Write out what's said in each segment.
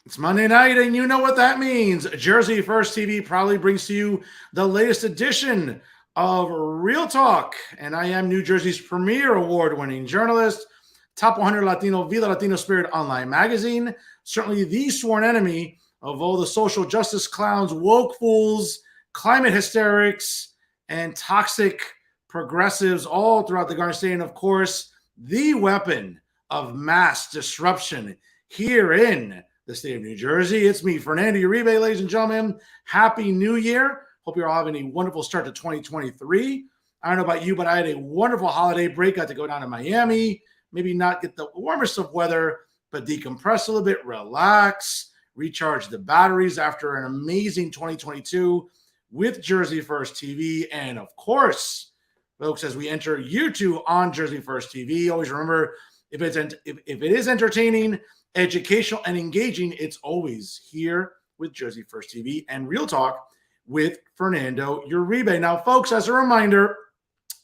It's Monday night, and you know what that means. Jersey First TV proudly brings to you the latest edition of Real Talk. And I am New Jersey's premier award-winning journalist, top 100 Latino, Vida Latino Spirit online magazine, certainly the sworn enemy of all the social justice clowns, woke fools, climate hysterics, and toxic progressives all throughout the Garden State. And of course, the weapon of mass disruption here in the state of New Jersey. It's me, Fernando Uribe, ladies and gentlemen. Happy New Year. Hope you're all having a wonderful start to 2023. I don't know about you, but I had a wonderful holiday break. Got to go down to Miami, maybe not get the warmest of weather, but decompress a little bit, relax, recharge the batteries after an amazing 2022 with Jersey First TV. And of course, folks, as we enter year two on Jersey First TV, always remember, if it is entertaining, educational, and engaging, it's always here with Jersey First TV and Real Talk with Fernando Uribe. Now, folks, as a reminder,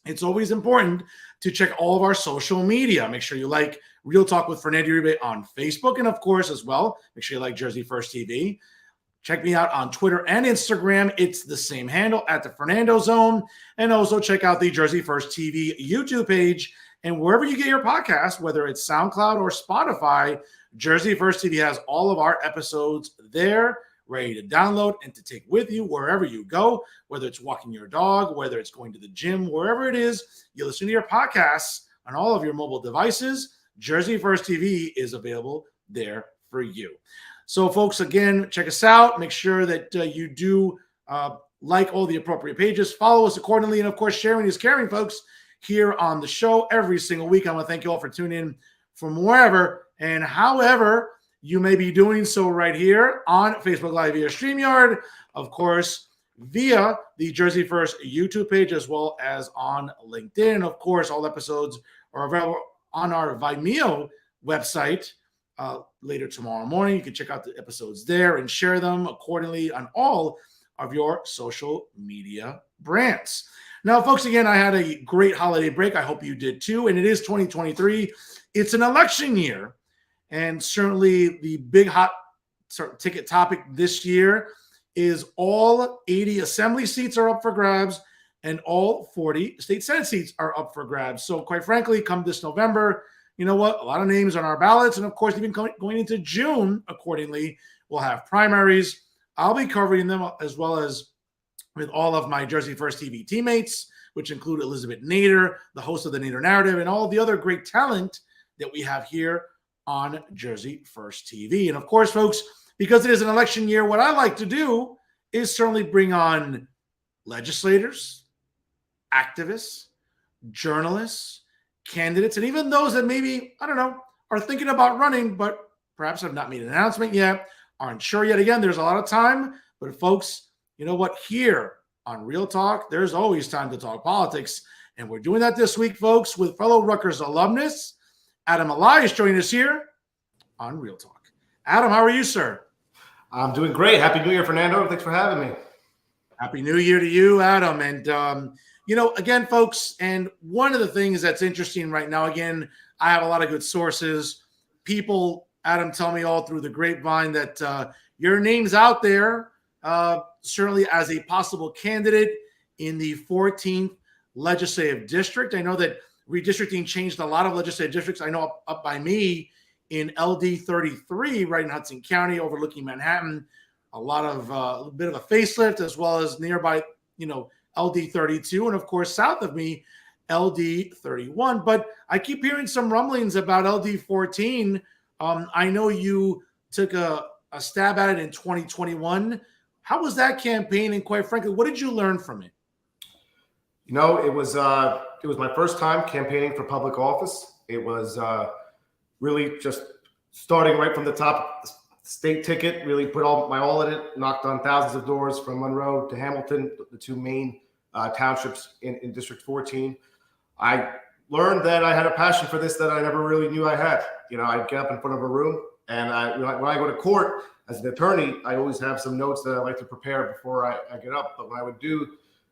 it's always important to check all of our social media. Make sure you like Real Talk with Fernando Uribe on Facebook, and of course, as well, make sure you like Jersey First TV. Check me out on Twitter and Instagram. It's the same handle, at the Fernando Zone. And also check out the Jersey First TV YouTube page. And wherever you get your podcast, whether it's SoundCloud or Spotify, Jersey First TV has all of our episodes there, ready to download and to take with you wherever you go, whether it's walking your dog, whether it's going to the gym, wherever it is, you listen to your podcasts on all of your mobile devices. Jersey First TV is available there for you. So, folks, again, check us out. Make sure that you do like all the appropriate pages. Follow us accordingly. And, of course, sharing is caring, folks, here on the show every single week. I want to thank you all for tuning in from wherever and however you may be doing so right here on Facebook Live via StreamYard, of course, via the Jersey First YouTube page, as well as on LinkedIn. Of course, all episodes are available on our Vimeo website later tomorrow morning. You can check out the episodes there and share them accordingly on all of your social media brands. Now, folks, again, I had a great holiday break. I hope you did too. And it is 2023. It's an election year. And certainly the big hot ticket topic this year is all 80 assembly seats are up for grabs and all 40 state senate seats are up for grabs. So quite frankly, come this November, you know what? A lot of names on our ballots. And of course, even going into June, accordingly, we'll have primaries. I'll be covering them as well as with all of my Jersey First TV teammates, which include Elizabeth Nader, the host of the Nader Narrative, and all the other great talent that we have here on Jersey First TV. And of course, folks, because it is an election year, what I like to do is certainly bring on legislators, activists, journalists, candidates, and even those that maybe, I don't know, are thinking about running, but perhaps have not made an announcement yet, aren't sure yet. Again, there's a lot of time, but folks, you know what? Here on Real Talk, there's always time to talk politics. And we're doing that this week, folks, with fellow Rutgers alumnus, Adam Elias, joining us here on Real Talk. Adam, how are you, sir? I'm doing great. Happy New Year, Fernando. Thanks for having me. Happy New Year to you, Adam. And, again, folks, and one of the things that's interesting right now, again, I have a lot of good sources. People, Adam, tell me all through the grapevine that your name's out there, certainly as a possible candidate in the 14th legislative district. I know that redistricting changed a lot of legislative districts. I know up by me in LD 33, right in Hudson County, overlooking Manhattan, a bit of a facelift, as well as nearby, LD 32, and of course south of me, LD 31. But I keep hearing some rumblings about LD 14. I know you took a stab at it in 2021. How was that campaign? And quite frankly, what did you learn from it? It was my first time campaigning for public office. It was really just starting right from the top, state ticket, really put all in it, knocked on thousands of doors from Monroe to Hamilton, the two main townships in District 14. I learned that I had a passion for this that I never really knew I had. I'd get up in front of a room, and when I go to court as an attorney, I always have some notes that I like to prepare before I get up. But when I would do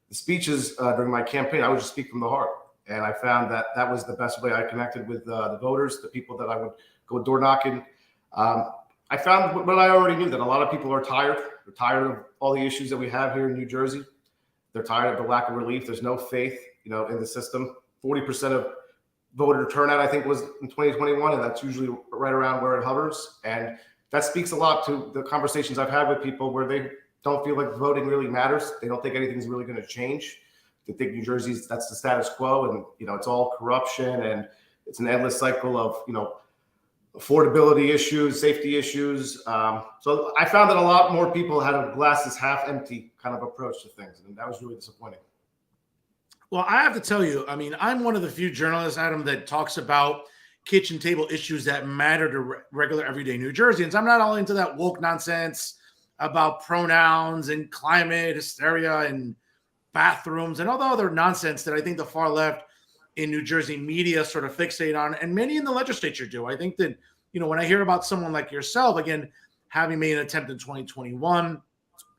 the speeches during my campaign, I would just speak from the heart. And I found that was the best way I connected with the voters, the people that I would go door knocking. I found what I already knew, that a lot of people are tired. They're tired of all the issues that we have here in New Jersey. They're tired of the lack of relief. There's no faith, in the system. 40% of voter turnout, I think, was in 2021, and that's usually right around where it hovers. And that speaks a lot to the conversations I've had with people where they don't feel like voting really matters. They don't think anything's really going to change. They think New Jersey's, that's the status quo, and it's all corruption, and it's an endless cycle of affordability issues, safety issues. So I found that a lot more people had a glass is half empty kind of approach to things, and that was really disappointing. Well, I have to tell you, I mean, I'm one of the few journalists, Adam, that talks about kitchen table issues that matter to regular everyday New Jerseyans. I'm not all into that woke nonsense about pronouns and climate hysteria and bathrooms and all the other nonsense that I think the far left in New Jersey media sort of fixate on, and many in the legislature do. I think that, when I hear about someone like yourself, again, having made an attempt in 2021,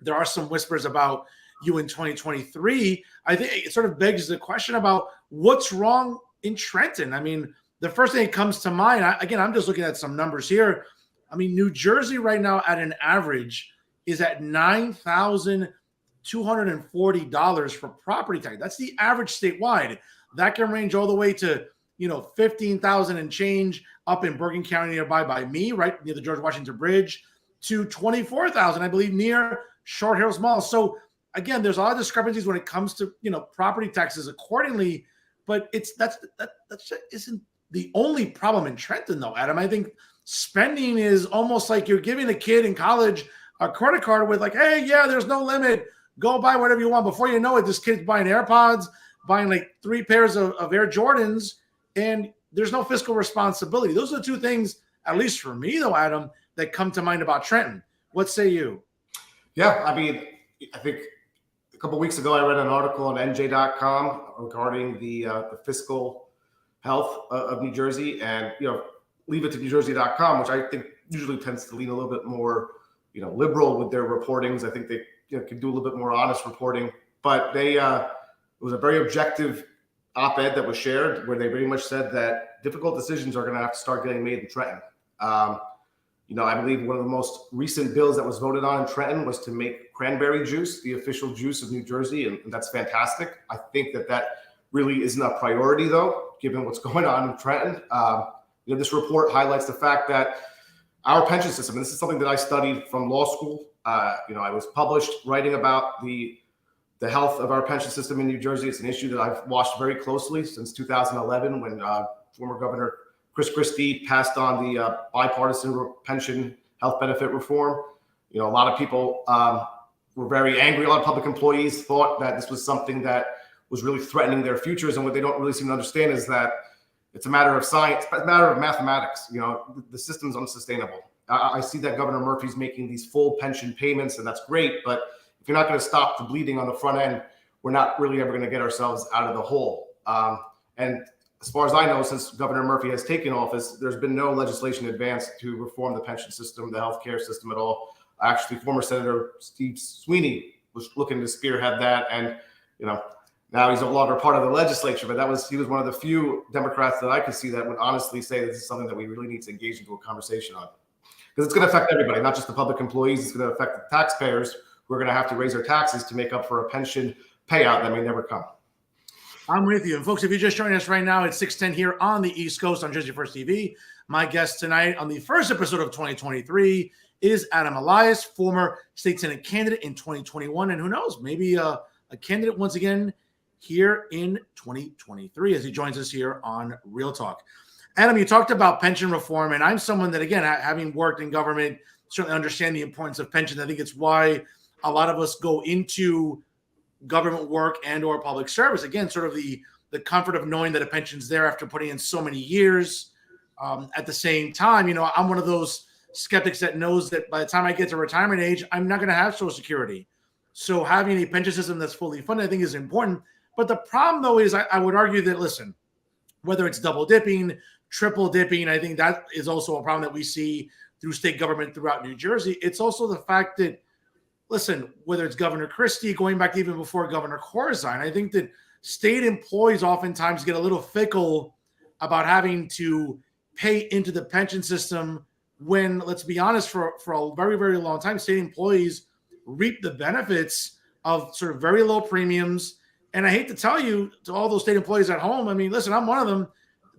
there are some whispers about you in 2023. I think it sort of begs the question about what's wrong in Trenton. I mean, the first thing that comes to mind, I'm just looking at some numbers here. I mean, New Jersey right now at an average is at $9,240 for property tax. That's the average statewide. That can range all the way to, 15,000 and change up in Bergen County nearby by me, right near the George Washington Bridge, to 24,000, I believe, near Short Hills Mall. So again, there's a lot of discrepancies when it comes to, property taxes accordingly, but that isn't the only problem in Trenton though, Adam. I think spending is almost like you're giving a kid in college a credit card with like, hey, yeah, there's no limit. Go buy whatever you want. Before you know it, this kid's buying AirPods, buying like 3 pairs of Air Jordans, and there's no fiscal responsibility. Those are the two things, at least for me though, Adam, that come to mind about Trenton. What say you? Yeah, I mean, I think a couple of weeks ago, I read an article on NJ.com regarding the fiscal health of New Jersey, and leave it to NewJersey.com, which I think usually tends to lean a little bit more liberal with their reportings. I think they can do a little bit more honest reporting, but it was a very objective op-ed that was shared where they very much said that difficult decisions are going to have to start getting made in Trenton. I believe one of the most recent bills that was voted on in Trenton was to make cranberry juice the official juice of New Jersey, and that's fantastic. I think that really isn't a priority, though, given what's going on in Trenton. This report highlights the fact that our pension system, and this is something that I studied from law school. I was published writing about the health of our pension system in New Jersey. It's an issue that I've watched very closely since 2011 when former Governor Chris Christie passed on the bipartisan pension health benefit reform. A lot of people were very angry. A lot of public employees thought that this was something that was really threatening their futures. And what they don't really seem to understand is that it's a matter of science, it's a matter of mathematics. The system's unsustainable. I see that Governor Murphy's making these full pension payments, and that's great. But if you're not going to stop the bleeding on the front end, we're not really ever going to get ourselves out of the hole. And as far as I know, since Governor Murphy has taken office, there's been no legislation advanced to reform the pension system, the healthcare system at all. Actually, former Senator Steve Sweeney was looking to spearhead that, and now he's no longer part of the legislature. But he was one of the few Democrats that I could see that would honestly say this is something that we really need to engage into a conversation on, because it's going to affect everybody, not just the public employees. It's going to affect the taxpayers who are going to have to raise their taxes to make up for a pension payout that may never come. I'm with you. And folks, if you're just joining us right now, it's 6:10 here on the East Coast on Jersey First TV. My guest tonight on the first episode of 2023 is Adam Elias, former state Senate candidate in 2021. And who knows, maybe a candidate once again here in 2023 as he joins us here on Real Talk. Adam, you talked about pension reform, and I'm someone that, again, having worked in government, certainly understand the importance of pensions. I think it's why a lot of us go into government work and or public service. Again, sort of the comfort of knowing that a pension's there after putting in so many years. At the same time, I'm one of those skeptics that knows that by the time I get to retirement age, I'm not going to have Social Security. So having a pension system that's fully funded, I think, is important. But the problem, though, is I would argue that, listen, whether it's double dipping, triple dipping, I think that is also a problem that we see through state government throughout New Jersey. It's also the fact that, listen, whether it's Governor Christie, going back even before Governor Corzine, I think that state employees oftentimes get a little fickle about having to pay into the pension system when, let's be honest, for a very, very long time, state employees reap the benefits of sort of very low premiums. And I hate to tell you, to all those state employees at home, I mean, listen, I'm one of them.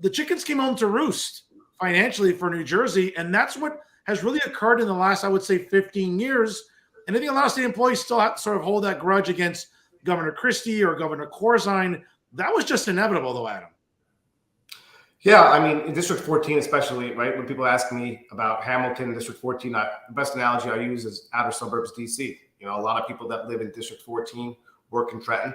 The chickens came home to roost financially for New Jersey. And that's what has really occurred in the last, I would say, 15 years. And I think a lot of state employees still have to sort of hold that grudge against Governor Christie or Governor Corzine. That was just inevitable, though, Adam. Yeah, I mean, in District 14 especially, right, when people ask me about Hamilton, District 14, the best analogy I use is outer suburbs DC. You know, a lot of people that live in District 14 work in Trenton.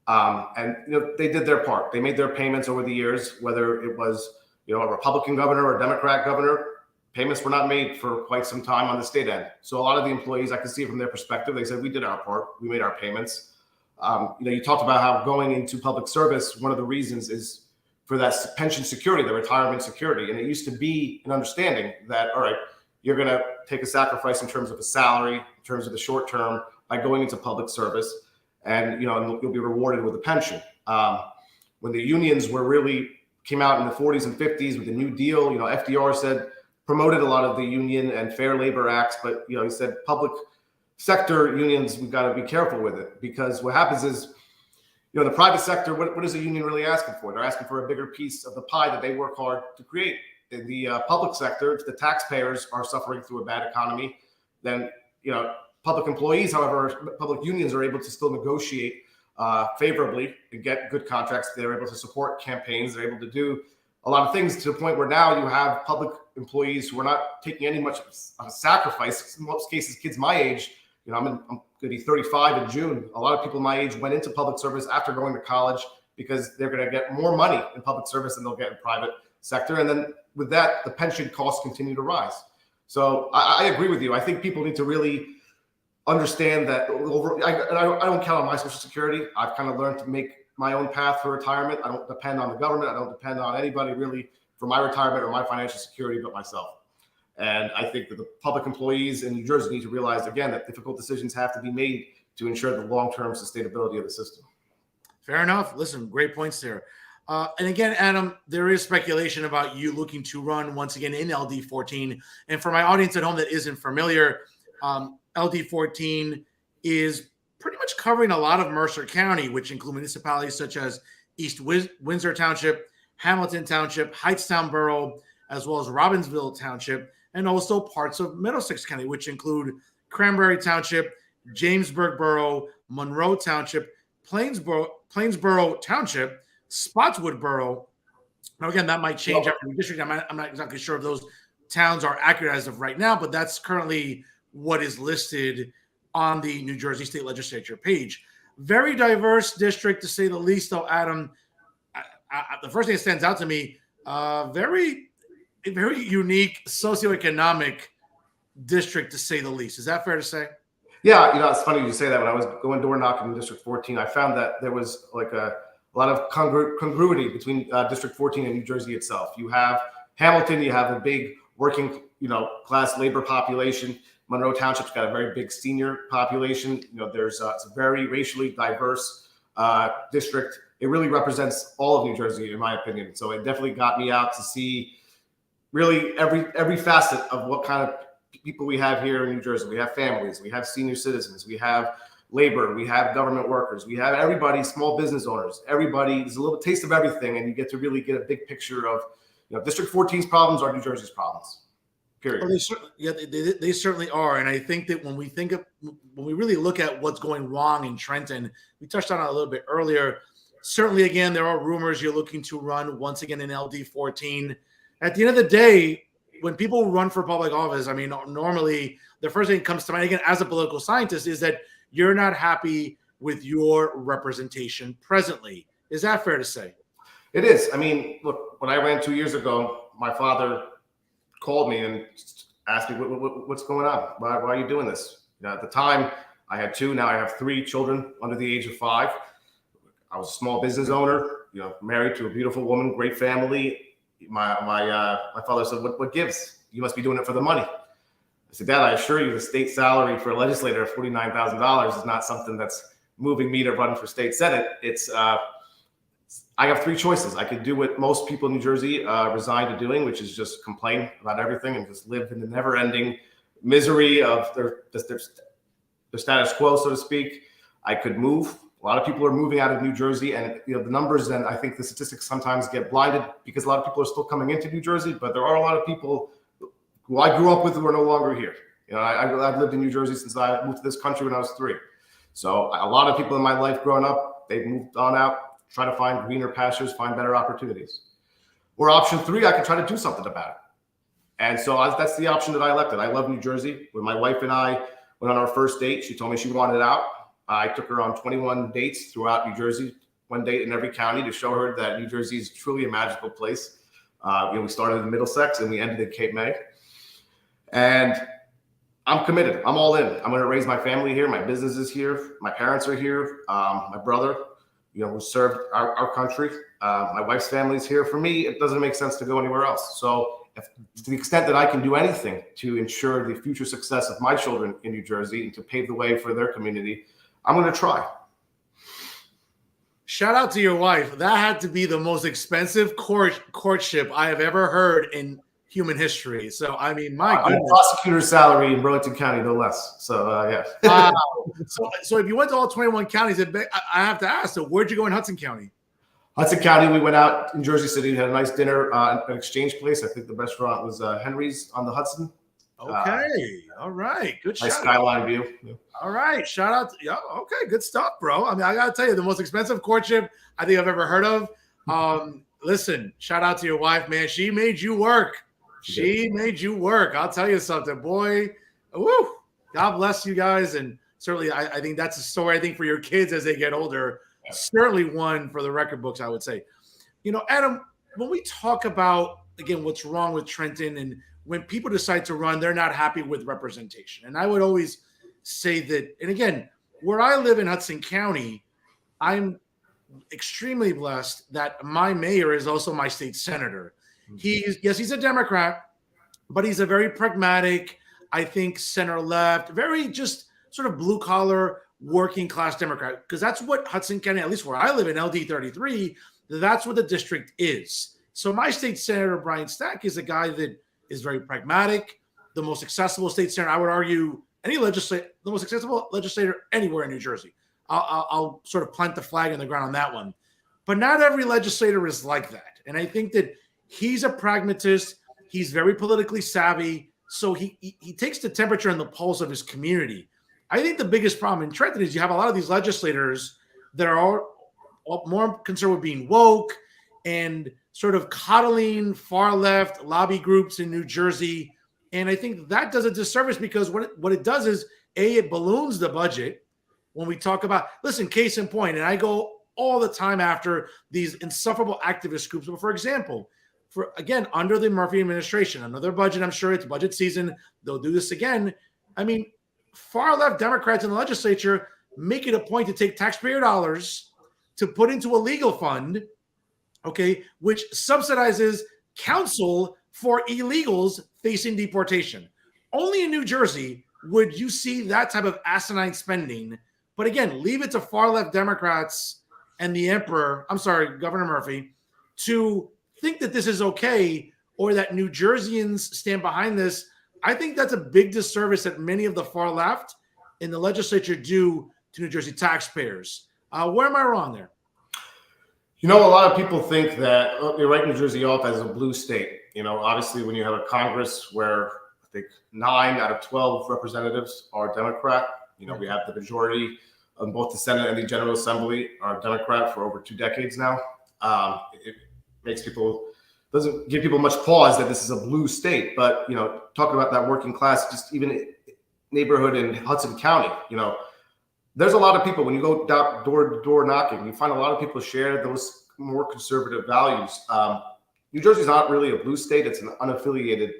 And, you know, they did their part. They made their payments over the years, whether it was, you know, a Republican governor or a Democrat governor. Payments were not made for quite some time on the state end. So a lot of the employees, I can see from their perspective, they said, we did our part. We made our payments. You know, you talked about how going into public service, one of the reasons is for that pension security, the retirement security. And it used to be an understanding that, all right, you're going to take a sacrifice in terms of a salary, in terms of the short term, by going into public service, and, you know, you'll be rewarded with a pension. When the unions came out in the 40s and 50s with the New Deal, you know, FDR said, promoted a lot of the union and fair labor acts, but, you know, he said public sector unions, we've got to be careful with it, because what happens is, you know, in the private sector, what is a union really asking for? They're asking for a bigger piece of the pie that they work hard to create. In the public sector, if the taxpayers are suffering through a bad economy, then, you know, public employees, however, public unions are able to still negotiate favorably and get good contracts. They're able to support campaigns. They're able to do a lot of things, to the point where now you have public employees who are not taking any much of a sacrifice. In most cases, kids my age, you know, I'm going to be 35 in June. A lot of people my age went into public service after going to college because they're going to get more money in public service than they'll get in private sector. And then with that, the pension costs continue to rise. So I agree with you. I think people need to really understand that I don't count on my Social Security. I've kind of learned to make my own path for retirement. I don't depend on the government. I don't depend on anybody really for my retirement or my financial security but myself. And I think that the public employees in New Jersey need to realize, again, that difficult decisions have to be made to ensure the long-term sustainability of the system. Fair enough. Listen, great points there. And again, Adam, there is speculation about you looking to run once again in LD14. And for my audience at home that isn't familiar, LD14 is pretty much covering a lot of Mercer County, which include municipalities such as East Windsor Township, Hamilton Township, Hightstown Borough, as well as Robbinsville Township, and also parts of Middlesex County, which include Cranberry Township, Jamesburg Borough, Monroe Township, Plainsboro Township, Spotswood Borough. Now, again, that might change after the district. I'm not exactly sure if those towns are accurate as of right now, but that's currently what is listed on the New Jersey State Legislature page. Very diverse district, to say the least, though, Adam. The first thing that stands out to me, very unique socioeconomic district, to say the least. Is that fair to say? Yeah, you know, it's funny you say that. When I was going door knocking in District 14, I found that there was like a lot of congruity between District 14 and New Jersey itself. You have Hamilton, you have a big working, you know, class labor population. Monroe Township's got a very big senior population. You know, it's a very racially diverse district. It really represents all of New Jersey, in my opinion. So it definitely got me out to see really every facet of what kind of people we have here in New Jersey. We have families, we have senior citizens, we have labor, we have government workers, we have everybody, small business owners, everybody. There's a little taste of everything, and you get to really get a big picture of, you know, District 14's problems are New Jersey's problems. Period. Well, they certainly are, and I think that when we really look at what's going wrong in Trenton, we touched on it a little bit earlier. Certainly, again, there are rumors you're looking to run once again in LD14. At the end of the day, when people run for public office, I mean, normally the first thing that comes to mind, again, as a political scientist, is that you're not happy with your representation presently. Is that fair to say? It is. I mean, look, when I ran 2 years ago, my father called me and asked me, what's going on? Why are you doing this? You know, at the time, I had 2. Now I have 3 children under the age of 5. I was a small business owner, you know, married to a beautiful woman, great family. My father said, what gives? You must be doing it for the money. I said, Dad, I assure you the state salary for a legislator of $49,000 is not something that's moving me to run for state senate. It's I have three choices. I could do what most people in New Jersey resign to doing, which is just complain about everything and just live in the never-ending misery of their status quo, so to speak. I could move. A lot of people are moving out of New Jersey, and the numbers and I think the statistics sometimes get blinded because a lot of people are still coming into New Jersey, but there are a lot of people who I grew up with who are no longer here. I've lived in New Jersey since I moved to this country when I was 3. So a lot of people in my life growing up, they've moved on out, try to find greener pastures, find better opportunities. Or option 3, I could try to do something about it. And so that's the option that I elected. I love New Jersey. When my wife and I went on our first date, she told me she wanted out. I took her on 21 dates throughout New Jersey, 1 date in every county to show her that New Jersey is truly a magical place. We started in Middlesex and we ended in Cape May. And I'm committed. I'm all in. I'm going to raise my family here. My business is here. My parents are here. My brother, who served our country. My wife's family is here. For me, it doesn't make sense to go anywhere else. So to the extent that I can do anything to ensure the future success of my children in New Jersey and to pave the way for their community, I'm going to try. Shout out to your wife. That had to be the most expensive courtship I have ever heard in human history. So, I mean, my goodness. Prosecutor's salary in Burlington County, no less. So, yeah. Wow. So if you went to all 21 counties, I have to ask, so where'd you go in Hudson County? Hudson County, we went out in Jersey City, had a nice dinner at an exchange place. I think the restaurant was Henry's on the Hudson. Okay. All right. Good nice shout skyline view. Yeah. All right. Shout out. Okay. Good stuff, bro. I mean, I got to tell you, the most expensive courtship I think I've ever heard of. Listen, shout out to your wife, man. She made you work. She made you work. I'll tell you something, boy. Woo. God bless you guys. And certainly, I think that's a story, I think, for your kids as they get older. Yeah. Certainly one for the record books, I would say. Adam, when we talk about, again, what's wrong with Trenton and when people decide to run, they're not happy with representation. And I would always say that, and again, where I live in Hudson County, I'm extremely blessed that my mayor is also my state senator. He's a Democrat, but he's a very pragmatic, I think, center-left, very just sort of blue-collar, working-class Democrat, because that's what Hudson County, at least where I live in LD 33, that's what the district is. So my state senator, Brian Stack, is a guy that is very pragmatic, the most accessible state senator, I would argue, the most accessible legislator anywhere in New Jersey. I'll sort of plant the flag in the ground on that one. But not every legislator is like that. And I think that he's a pragmatist. He's very politically savvy. So he takes the temperature and the pulse of his community. I think the biggest problem in Trenton is you have a lot of these legislators that are all more concerned with being woke and sort of coddling far left lobby groups in New Jersey. And I think that does a disservice because what it does is, it balloons the budget when we talk about, listen, case in point, and I go all the time after these insufferable activist groups. But for example, under the Murphy administration, another budget, I'm sure it's budget season, they'll do this again. I mean, far left Democrats in the legislature make it a point to take taxpayer dollars to put into a legal fund, okay, which subsidizes counsel for illegals facing deportation. Only in New Jersey would you see that type of asinine spending. But again, leave it to far left Democrats and Governor Murphy, to think that this is okay or that New Jerseyans stand behind this. I think that's a big disservice that many of the far left in the legislature do to New Jersey taxpayers. Where am I wrong there? A lot of people think that they write New Jersey off as a blue state. Obviously, when you have a Congress where I think 9 out of 12 representatives are Democrat, we have the majority of both the Senate and the General Assembly are Democrat for over 2 decades now. It doesn't give people much pause that this is a blue state. But, talking about that working class, just even neighborhood in Hudson County, there's a lot of people, when you go door to door knocking, you find a lot of people share those more conservative values. New Jersey's not really a blue state. It's an unaffiliated,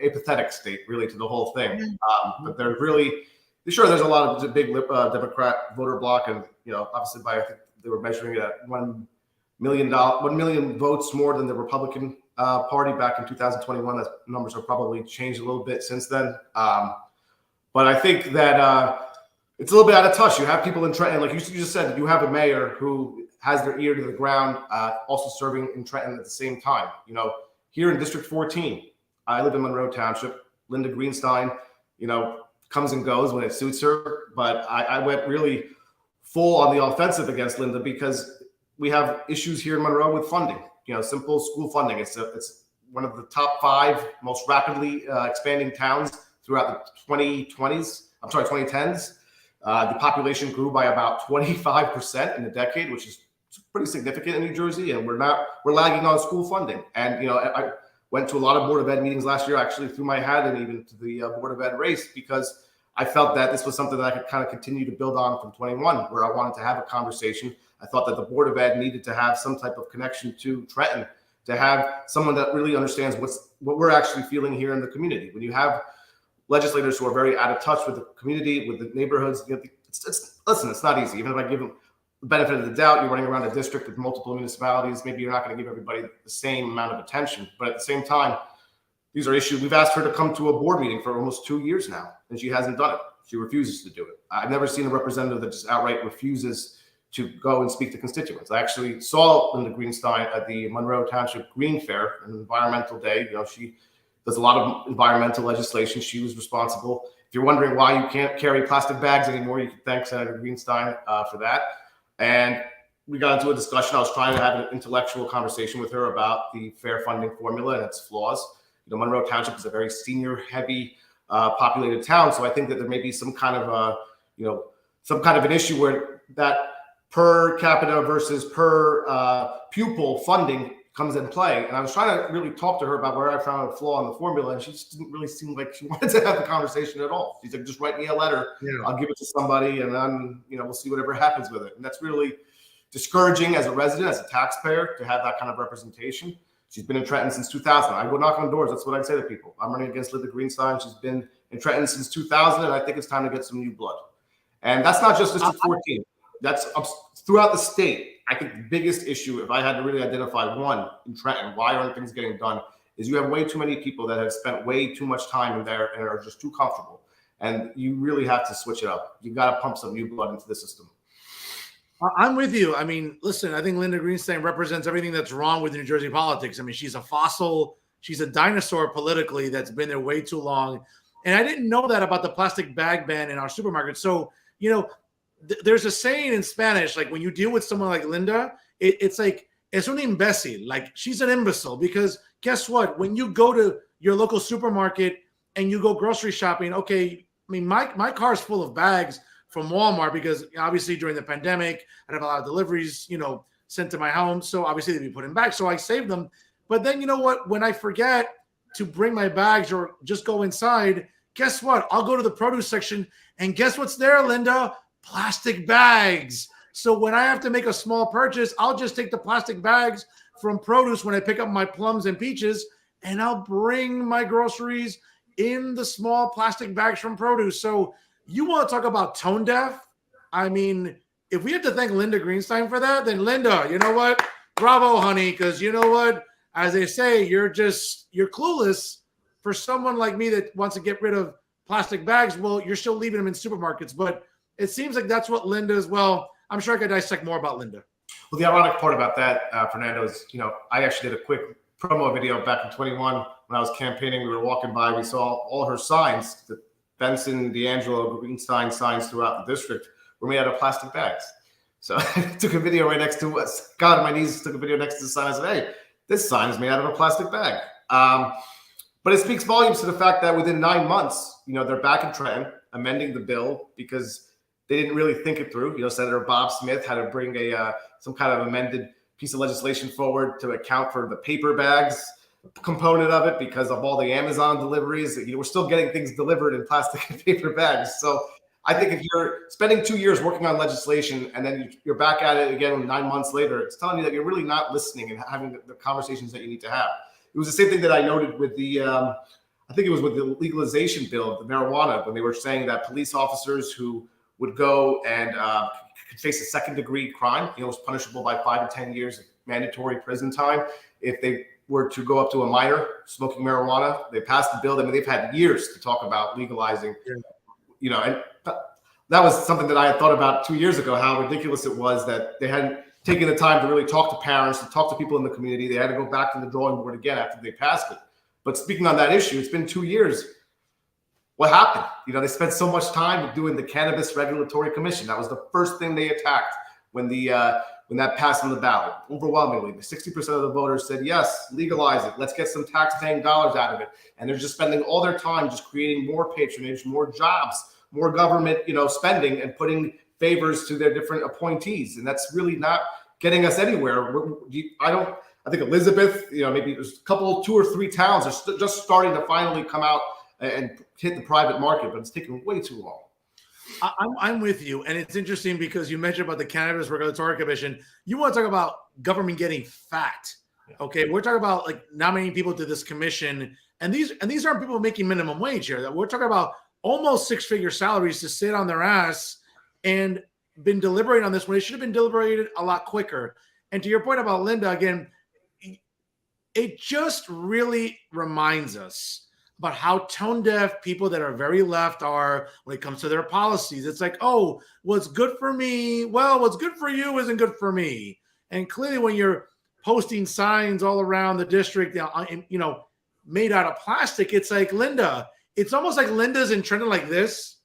apathetic state, really, to the whole thing. But they're really, sure, there's a lot of big Democrat voter block. And, obviously I think they were measuring it at 1 million votes more than the Republican Party back in 2021. Those numbers have probably changed a little bit since then. But I think that it's a little bit out of touch. You have people in Trenton, like you just said, you have a mayor who has their ear to the ground, also serving in Trenton at the same time. You know, here in District 14, I live in Monroe Township. Linda Greenstein, you know, comes and goes when it suits her, but I went really full on the offensive against Linda because we have issues here in Monroe with funding. You know, simple school funding. It's one of the top 5 most rapidly expanding towns throughout the 2010s. The population grew by about 25% in a decade, which is pretty significant in New Jersey, and we're lagging on school funding. And you know, I went to a lot of Board of Ed meetings last year, actually threw my hat in even to the Board of Ed race, because I felt that this was something that I could kind of continue to build on from 21, where I wanted to have a conversation. I thought that the Board of Ed needed to have some type of connection to Trenton, to have someone that really understands what we're actually feeling here in the community. When you have legislators who are very out of touch with the community, with the neighborhoods, you know, listen, it's not easy. Even if I give them the benefit of the doubt, you're running around a district with multiple municipalities. Maybe you're not going to give everybody the same amount of attention, but at the same time, these are issues. We've asked her to come to a board meeting for almost 2 years now, and she hasn't done it. She refuses to do it. I've never seen a representative that just outright refuses to go and speak to constituents. I actually saw Linda Greenstein at the Monroe Township Green Fair, an environmental day. You know, she does a lot of environmental legislation. She was responsible. If you're wondering why you can't carry plastic bags anymore, you can thank Senator Greenstein for that. And we got into a discussion. I was trying to have an intellectual conversation with her about the fair funding formula and its flaws. You know, Monroe Township is a very senior-heavy, populated town, so I think that there may be some kind of an issue where that per capita versus per pupil funding comes in play. And I was trying to really talk to her about where I found a flaw in the formula, and she just didn't really seem like she wanted to have the conversation at all. She's like, just write me a letter. Yeah. I'll give it to somebody, and then, you know, we'll see whatever happens with it. And that's really discouraging as a resident, as a taxpayer, to have that kind of representation. She's been in Trenton since 2000. I go knock on doors. That's what I'd say to people. I'm running against Linda Greenstein. She's been in Trenton since 2000, and I think it's time to get some new blood. And that's not just District 14. That's throughout the state. I think the biggest issue, if I had to really identify one in Trenton, why aren't things getting done, is you have way too many people that have spent way too much time in there and are just too comfortable. And you really have to switch it up. You got to pump some new blood into the system. I'm with you. I mean, listen, I think Linda Greenstein represents everything that's wrong with New Jersey politics. I mean, she's a fossil. She's a dinosaur politically that's been there way too long. And I didn't know that about the plastic bag ban in our supermarket. So, you know, there's a saying in Spanish, like when you deal with someone like Linda, it's like, es un imbécil. Like, she's an imbecile, because guess what? When you go to your local supermarket and you go grocery shopping, okay, I mean, my car's full of bags from Walmart, because obviously during the pandemic, I'd have a lot of deliveries, you know, sent to my home. So obviously they'd be put in bags. So I saved them. But then, you know what? When I forget to bring my bags or just go inside, guess what? I'll go to the produce section, and guess what's there, Linda? Plastic bags. So when I have to make a small purchase, I'll just take the plastic bags from produce when I pick up my plums and peaches, and I'll bring my groceries in the small plastic bags from produce. So you want to talk about tone deaf? I mean, if we have to thank Linda Greenstein for that, then Linda, you know what? Bravo, honey, because you know what? As they say, you're clueless. For someone like me that wants to get rid of plastic bags, well, you're still leaving them in supermarkets. But it seems like that's what Linda is. Well, I'm sure I could dissect more about Linda. Well, the ironic part about that, Fernando, is, you know, I actually did a quick promo video back in 21 when I was campaigning. We were walking by, we saw all her signs, the Benson, D'Angelo, Greenstein signs throughout the district were made out of plastic bags. So I took a video right next to us. Got on my knees, took a video next to the sign. I said, hey, this sign is made out of a plastic bag. But it speaks volumes to the fact that within 9 months, you know, they're back in Trenton amending the bill because they didn't really think it through. You know, Senator Bob Smith had to bring some kind of amended piece of legislation forward to account for the paper bags component of it because of all the Amazon deliveries. You know, we're still getting things delivered in plastic and paper bags. So I think if you're spending 2 years working on legislation and then you're back at it again 9 months later, it's telling you that you're really not listening and having the conversations that you need to have. It was the same thing that I noted with the, I think it was with the legalization bill of the marijuana, when they were saying that police officers who would go and could face a second-degree crime, you know, was punishable by 5 to 10 years of mandatory prison time if they were to go up to a minor smoking marijuana. They passed the bill. I mean, they've had years to talk about legalizing, you know, and that was something that I had thought about 2 years ago, how ridiculous it was that they hadn't taking the time to really talk to parents, to talk to people in the community. They had to go back to the drawing board again after they passed it. But speaking on that issue, it's been 2 years. What happened? They spent so much time doing the Cannabis Regulatory Commission. That was the first thing they attacked when that passed on the ballot. Overwhelmingly, the 60% of the voters said, yes, legalize it. Let's get some tax-paying dollars out of it. And they're just spending all their time just creating more patronage, more jobs, more government, spending, and putting favors to their different appointees. And that's really not getting us anywhere. I think Elizabeth, maybe there's 2 or 3 towns are just starting to finally come out and hit the private market, but it's taking way too long. I'm with you. And it's interesting because you mentioned about the Cannabis Regulatory Commission. You want to talk about government getting fat. Okay. We're talking about like nominating people to this commission. And these aren't people making minimum wage here. We're talking about almost 6-figure salaries to sit on their ass and been deliberating on this when it should have been deliberated a lot quicker. And to your point about Linda, again, it just really reminds us about how tone deaf people that are very left are when it comes to their policies. It's like, oh, what's good for me? Well, what's good for you isn't good for me. And clearly when you're posting signs all around the district, made out of plastic, it's like Linda. It's almost like Linda's in Trenton like this.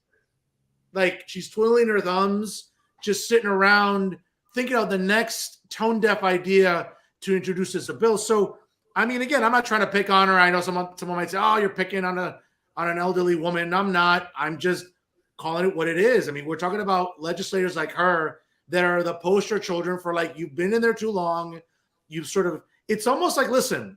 Like she's twiddling her thumbs, just sitting around thinking of the next tone deaf idea to introduce this bill. So, I mean, again, I'm not trying to pick on her. I know someone might say, "Oh, you're picking on an elderly woman." I'm not. I'm just calling it what it is. I mean, we're talking about legislators like her that are the poster children for like, you've been in there too long. You've sort of. It's almost like, listen,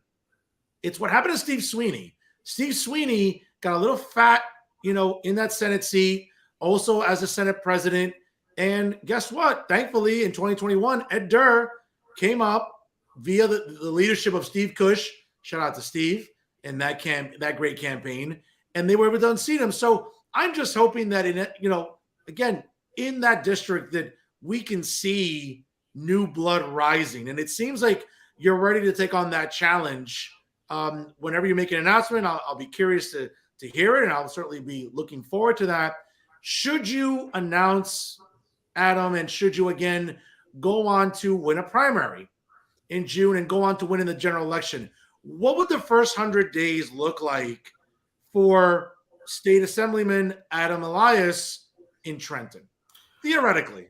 it's what happened to Steve Sweeney. Steve Sweeney got a little fat, in that Senate seat, also as a Senate president. And guess what? Thankfully, in 2021, Ed Durr came up via the leadership of Steve Cush. Shout out to Steve and that great campaign. And they were able to unseat him. So I'm just hoping that again, in that district that we can see new blood rising. And it seems like you're ready to take on that challenge. Whenever you make an announcement, I'll be curious to hear it. And I'll certainly be looking forward to that. Should you announce, Adam, and should you again go on to win a primary in June and go on to win in the general election, what would the first 100 days look like for State Assemblyman Adam Elias in Trenton, theoretically?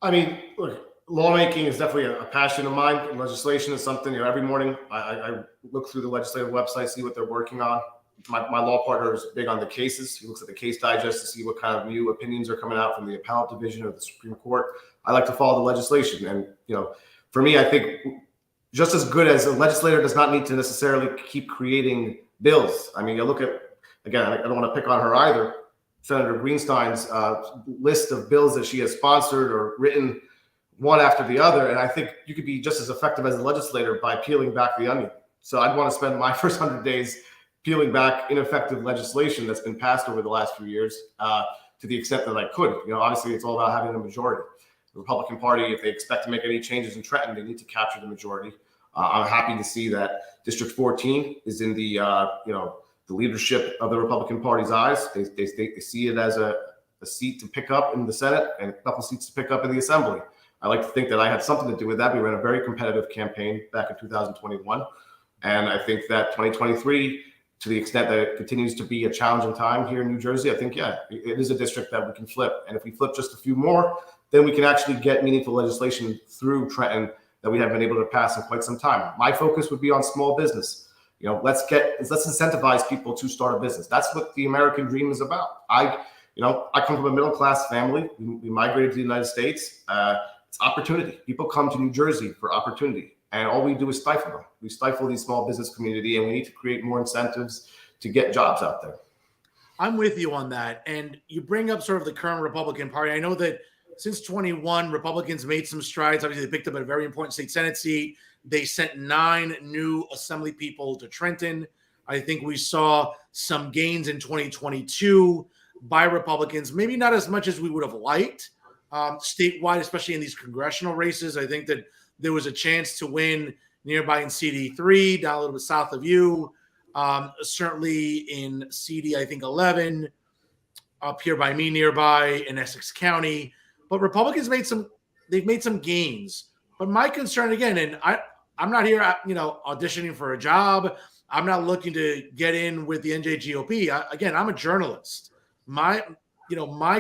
I mean, look, lawmaking is definitely a passion of mine. And legislation is something, every morning I look through the legislative website, see what they're working on. My law partner is big on the cases. He looks at the case digest to see what kind of new opinions are coming out from the appellate division of the Supreme Court. I like to follow the legislation. And, for me, I think just as good as a legislator does not need to necessarily keep creating bills. I mean, you look at, again, I don't want to pick on her either, Senator Greenstein's list of bills that she has sponsored or written one after the other. And I think you could be just as effective as a legislator by peeling back the onion. So I'd want to spend my first 100 days peeling back ineffective legislation that's been passed over the last few years to the extent that I could. Obviously, it's all about having a majority. The Republican Party, if they expect to make any changes in Trenton, they need to capture the majority. I'm happy to see that District 14 is in the the leadership of the Republican Party's eyes. They see it as a seat to pick up in the Senate and a couple seats to pick up in the Assembly. I like to think that I had something to do with that. We ran a very competitive campaign back in 2021. And I think that 2023, to the extent that it continues to be a challenging time here in New Jersey, I think, it is a district that we can flip. And if we flip just a few more, then we can actually get meaningful legislation through Trenton that we haven't been able to pass in quite some time. My focus would be on small business. Let's incentivize people to start a business. That's what the American dream is about. I come from a middle-class family. We migrated to the United States. It's opportunity. People come to New Jersey for opportunity. And all we do is stifle them. We stifle the small business community, and we need to create more incentives to get jobs out there. I'm with you on that. And you bring up sort of the current Republican Party. I know that since 21, Republicans made some strides. Obviously, they picked up a very important state Senate seat. They sent 9 new Assembly people to Trenton. I think we saw some gains in 2022 by Republicans, maybe not as much as we would have liked statewide, especially in these congressional races. I think that there was a chance to win nearby in CD3, down a little bit south of you. Certainly in CD, I think 11, up here by me nearby in Essex County. But Republicans made some gains. But my concern again, and I'm not here, auditioning for a job. I'm not looking to get in with the NJGOP. Again, I'm a journalist. My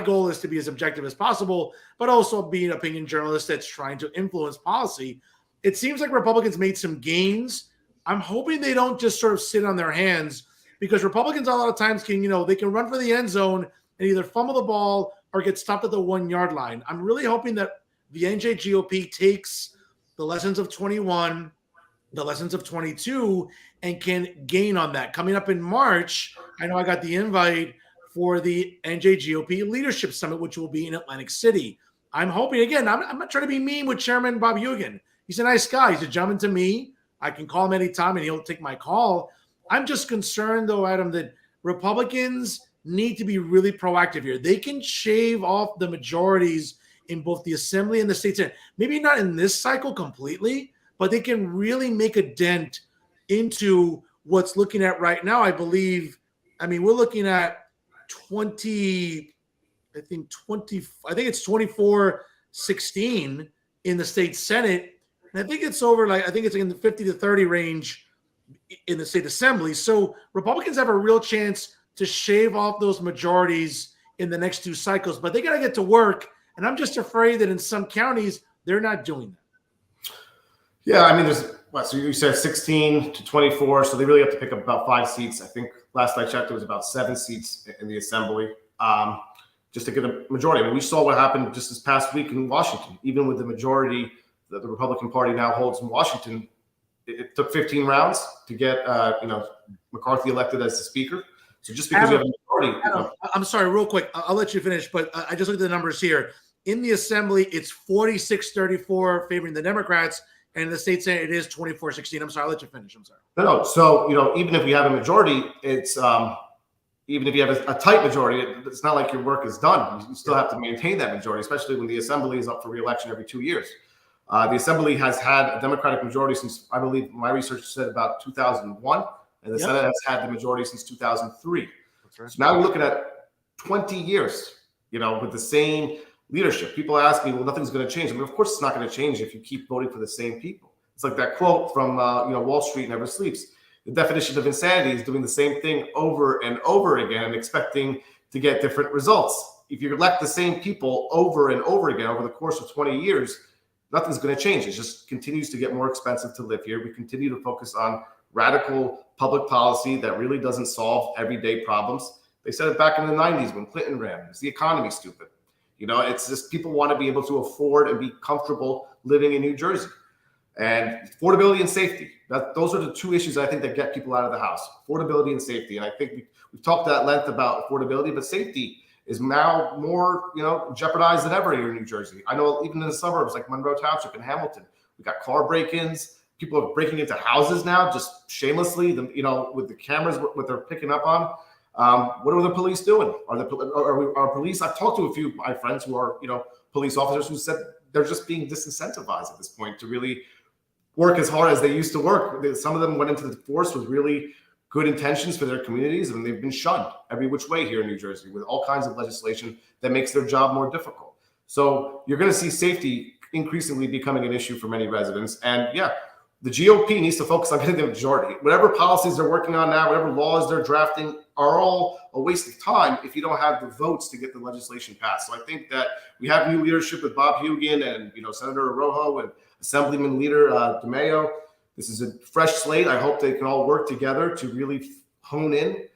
goal is to be as objective as possible, but also be an opinion journalist that's trying to influence policy. It seems like Republicans made some gains. I'm hoping they don't just sort of sit on their hands, because Republicans a lot of times can, they can run for the end zone and either fumble the ball or get stopped at the 1 yard line. I'm really hoping that the NJGOP takes the lessons of 21, the lessons of 22, and can gain on that. Coming up in March, I know I got the invite for the NJGOP Leadership Summit, which will be in Atlantic City. I'm hoping, again, I'm not trying to be mean with Chairman Bob Hugin. He's a nice guy. He's a gentleman to me. I can call him anytime and he'll take my call. I'm just concerned, though, Adam, that Republicans need to be really proactive here. They can shave off the majorities in both the Assembly and the state Senate. Maybe not in this cycle completely, but they can really make a dent into what's looking at right now. I believe, we're looking at 20, I think it's 24-16 in the state Senate. And I think it's it's in the 50 to 30 range in the state Assembly. So Republicans have a real chance to shave off those majorities in the next two cycles, but they got to get to work. And I'm just afraid that in some counties, they're not doing that. Yeah, so you said 16 to 24, so they really have to pick up about 5 seats. I think last I checked, there was about 7 seats in the Assembly, just to get a majority. We saw what happened just this past week in Washington. Even with the majority that the Republican Party now holds in Washington, it took 15 rounds to get McCarthy elected as the Speaker. So just because you have a majority, I'm sorry, real quick, I'll let you finish, but I just looked at the numbers here. In the Assembly, it's 46-34 favoring the Democrats, and in the state Senate, it is 24-16. I'm sorry, I'll let you finish. I'm sorry. No. So even if you have a majority, it's even if you have a tight majority, it's not like your work is done. You still have to maintain that majority, especially when the Assembly is up for re-election every 2 years. The Assembly has had a Democratic majority since, I believe, my research said about 2001, and the Senate has had the majority since 2003. That's right. So now we're looking at 20 years, with the same leadership. People ask me, well, nothing's going to change. Of course it's not going to change if you keep voting for the same people. It's like that quote from, Wall Street never sleeps. The definition of insanity is doing the same thing over and over again and expecting to get different results. If you elect the same people over and over again over the course of 20 years, nothing's going to change. It just continues to get more expensive to live here. We continue to focus on radical public policy that really doesn't solve everyday problems. They said it back in the 90s when Clinton ran. Is the economy stupid? It's just people want to be able to afford and be comfortable living in New Jersey. And affordability and safety. Those are the two issues I think that get people out of the house. Affordability and safety. And I think we've talked at length about affordability, but safety is now more, jeopardized than ever here in New Jersey. I know even in the suburbs like Monroe Township and Hamilton, we got car break-ins. People are breaking into houses now, just shamelessly, with the cameras, what they're picking up on. What are the police doing? Are police? I've talked to a few of my friends who are, police officers who said they're just being disincentivized at this point to really work as hard as they used to work. Some of them went into the force with really good intentions for their communities, and they've been shunned every which way here in New Jersey with all kinds of legislation that makes their job more difficult. So you're going to see safety increasingly becoming an issue for many residents. And the GOP needs to focus on getting the majority. Whatever policies they're working on now, whatever laws they're drafting are all a waste of time if you don't have the votes to get the legislation passed. So I think that we have new leadership with Bob Hugin and, Senator Arrojo and Assemblyman Leader DeMaio. This is a fresh slate. I hope they can all work together to really hone in,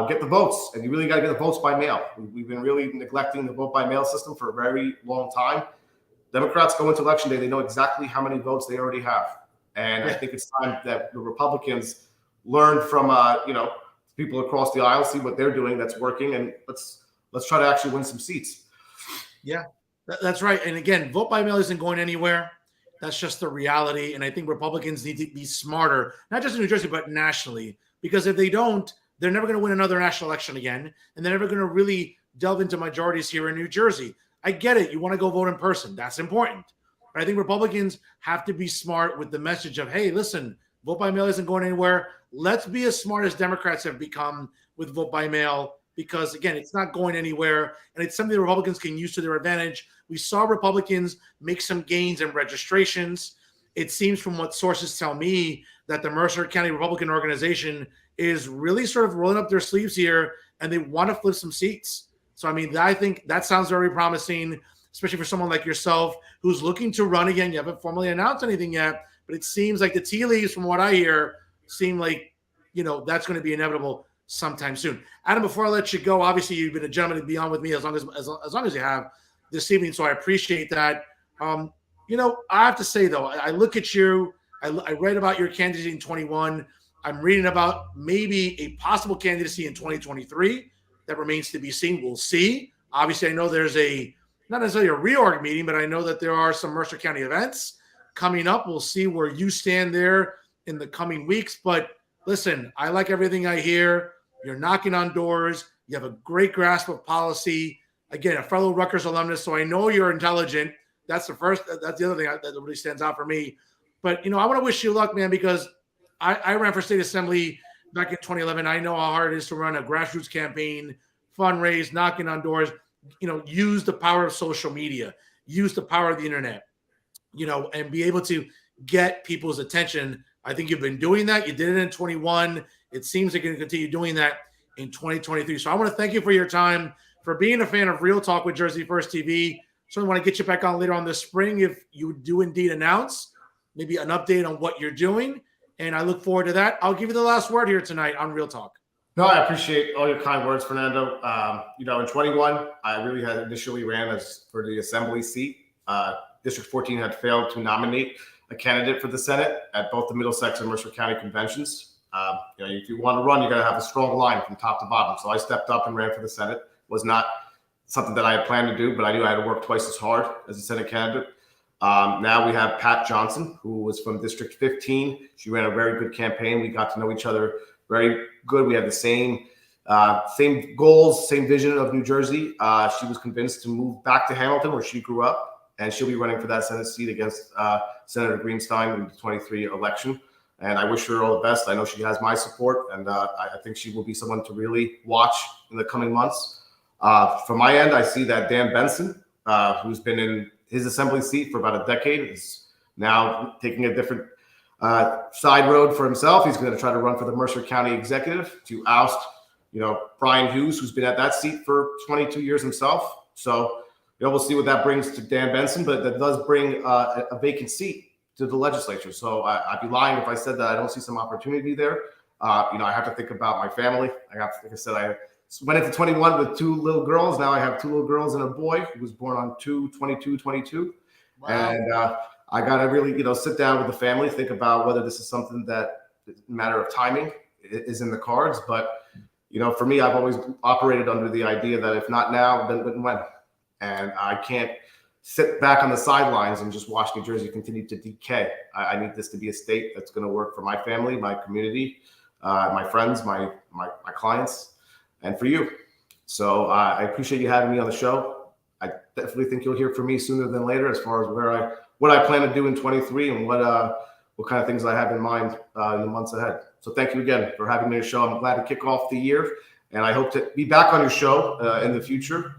get the votes. And you really got to get the votes by mail. We've been really neglecting the vote by mail system for a very long time. Democrats go into election day, they know exactly how many votes they already have. And I think it's time that the Republicans learn from, people across the aisle, see what they're doing that's working, and let's try to actually win some seats. Yeah, that's right. And again, vote by mail isn't going anywhere. That's just the reality. And I think Republicans need to be smarter, not just in New Jersey, but nationally, because if they don't, they're never going to win another national election again. And they're never going to really delve into majorities here in New Jersey. I get it. You want to go vote in person. That's important. But I think Republicans have to be smart with the message of, hey, listen, vote by mail isn't going anywhere. Let's be as smart as Democrats have become with vote by mail because, again, it's not going anywhere, and it's something the Republicans can use to their advantage. We saw Republicans make some gains in registrations. It seems from what sources tell me that the Mercer County Republican organization is really sort of rolling up their sleeves here, and they want to flip some seats. So, I mean, I think that sounds very promising, especially for someone like yourself who's looking to run again. You haven't formally announced anything yet, but it seems like the tea leaves, from what I hear, seem like, that's going to be inevitable sometime soon. Adam, before I let you go, obviously you've been a gentleman to be on with me as long as you have this evening, so I appreciate that. I have to say, though, I look at you, I read about your candidacy in 21. I'm reading about maybe a possible candidacy in 2023. That remains to be seen. We'll see. Obviously, I know there's not necessarily a reorg meeting, but I know that there are some Mercer County events coming up. We'll see where you stand there in the coming weeks. But listen, I like everything I hear. You're knocking on doors. You have a great grasp of policy. Again, a fellow Rutgers alumnus, so I know you're intelligent. That's the other thing that really stands out for me. But, I want to wish you luck, man, because I ran for state assembly back in 2011. I know how hard it is to run a grassroots campaign, fundraise, knocking on doors, use the power of social media, use the power of the internet, and be able to get people's attention. I think you've been doing that. You did it in 21. It seems like you're going to continue doing that in 2023. So I want to thank you for your time, for being a fan of Real Talk with Jersey First TV. So I want to get you back on later on this spring if you do indeed announce maybe an update on what you're doing. And I look forward to that. I'll give you the last word here tonight on Real Talk. No, I appreciate all your kind words, Fernando. In 21, I really had initially ran for the assembly seat. District 14 had failed to nominate a candidate for the Senate at both the Middlesex and Mercer County conventions. If you want to run, you got to have a strong line from top to bottom. So I stepped up and ran for the Senate. Was not something that I had planned to do, but I knew I had to work twice as hard as a Senate candidate. Now we have Pat Johnson, who was from District 15. She ran a very good campaign. We got to know each other very good. We had the same goals, same vision of New Jersey. She was convinced to move back to Hamilton, where she grew up, and she'll be running for that Senate seat against Senator Greenstein in the 23 election. And I wish her all the best. I know she has my support, and I think she will be someone to really watch in the coming months. From my end, I see that Dan Benson, who's been in his assembly seat for about a decade, is now taking a different side road for himself. He's going to try to run for the Mercer County executive to oust, Brian Hughes, who's been at that seat for 22 years himself. So, we'll see what that brings to Dan Benson, but that does bring a vacant seat to the legislature. So I'd be lying if I said that I don't see some opportunity there. I have to think about my family. I went into 21 with 2 little girls. Now I have 2 little girls and a boy who was born on 2/22/22. Wow. And I got to really, sit down with the family, think about whether this is something that is a matter of timing is in the cards. But, for me, I've always operated under the idea that if not now, then when? And I can't sit back on the sidelines and just watch New Jersey continue to decay. I need this to be a state that's going to work for my family, my community, my friends, my clients, and for you. So I appreciate you having me on the show. I definitely think you'll hear from me sooner than later as far as what I plan to do in 23 and what kind of things I have in mind in the months ahead. So thank you again for having me on the show. I'm glad to kick off the year, and I hope to be back on your show in the future,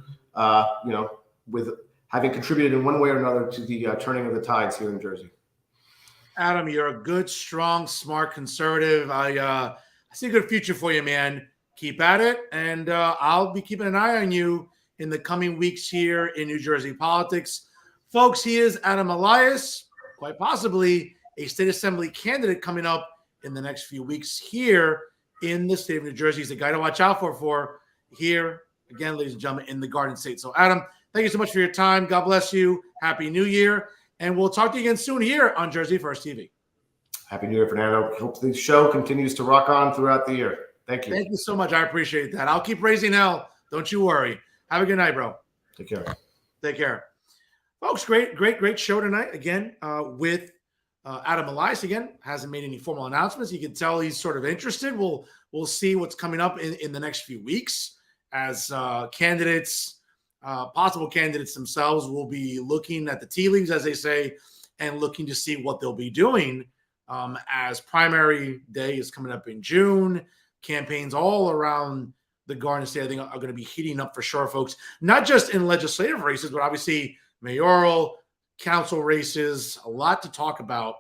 with having contributed in one way or another to the turning of the tides here in Jersey. Adam, you're a good, strong, smart conservative. I see a good future for you, man. Keep at it, and I'll be keeping an eye on you in the coming weeks here in New Jersey politics. Folks, he is Adam Elias, quite possibly a state assembly candidate coming up in the next few weeks here in the state of New Jersey. He's a guy to watch out for here, again, ladies and gentlemen, in the Garden State. So, Adam, thank you so much for your time. God bless you. Happy New Year. And we'll talk to you again soon here on Jersey First TV. Happy New Year, Fernando. Hope the show continues to rock on throughout the year. Thank you. Thank you so much. I appreciate that. I'll keep raising hell. Don't you worry. Have a good night, bro. Take care. Take care. Folks, great show tonight. Again, with Adam Elias. Again, hasn't made any formal announcements. You can tell he's sort of interested. We'll see what's coming up in the next few weeks as candidates, possible candidates themselves will be looking at the tea leaves, as they say, and looking to see what they'll be doing as primary day is coming up in June. Campaigns all around the Garden State, I think, are going to be heating up for sure, folks. Not just in legislative races, but obviously mayoral, council races. A lot to talk about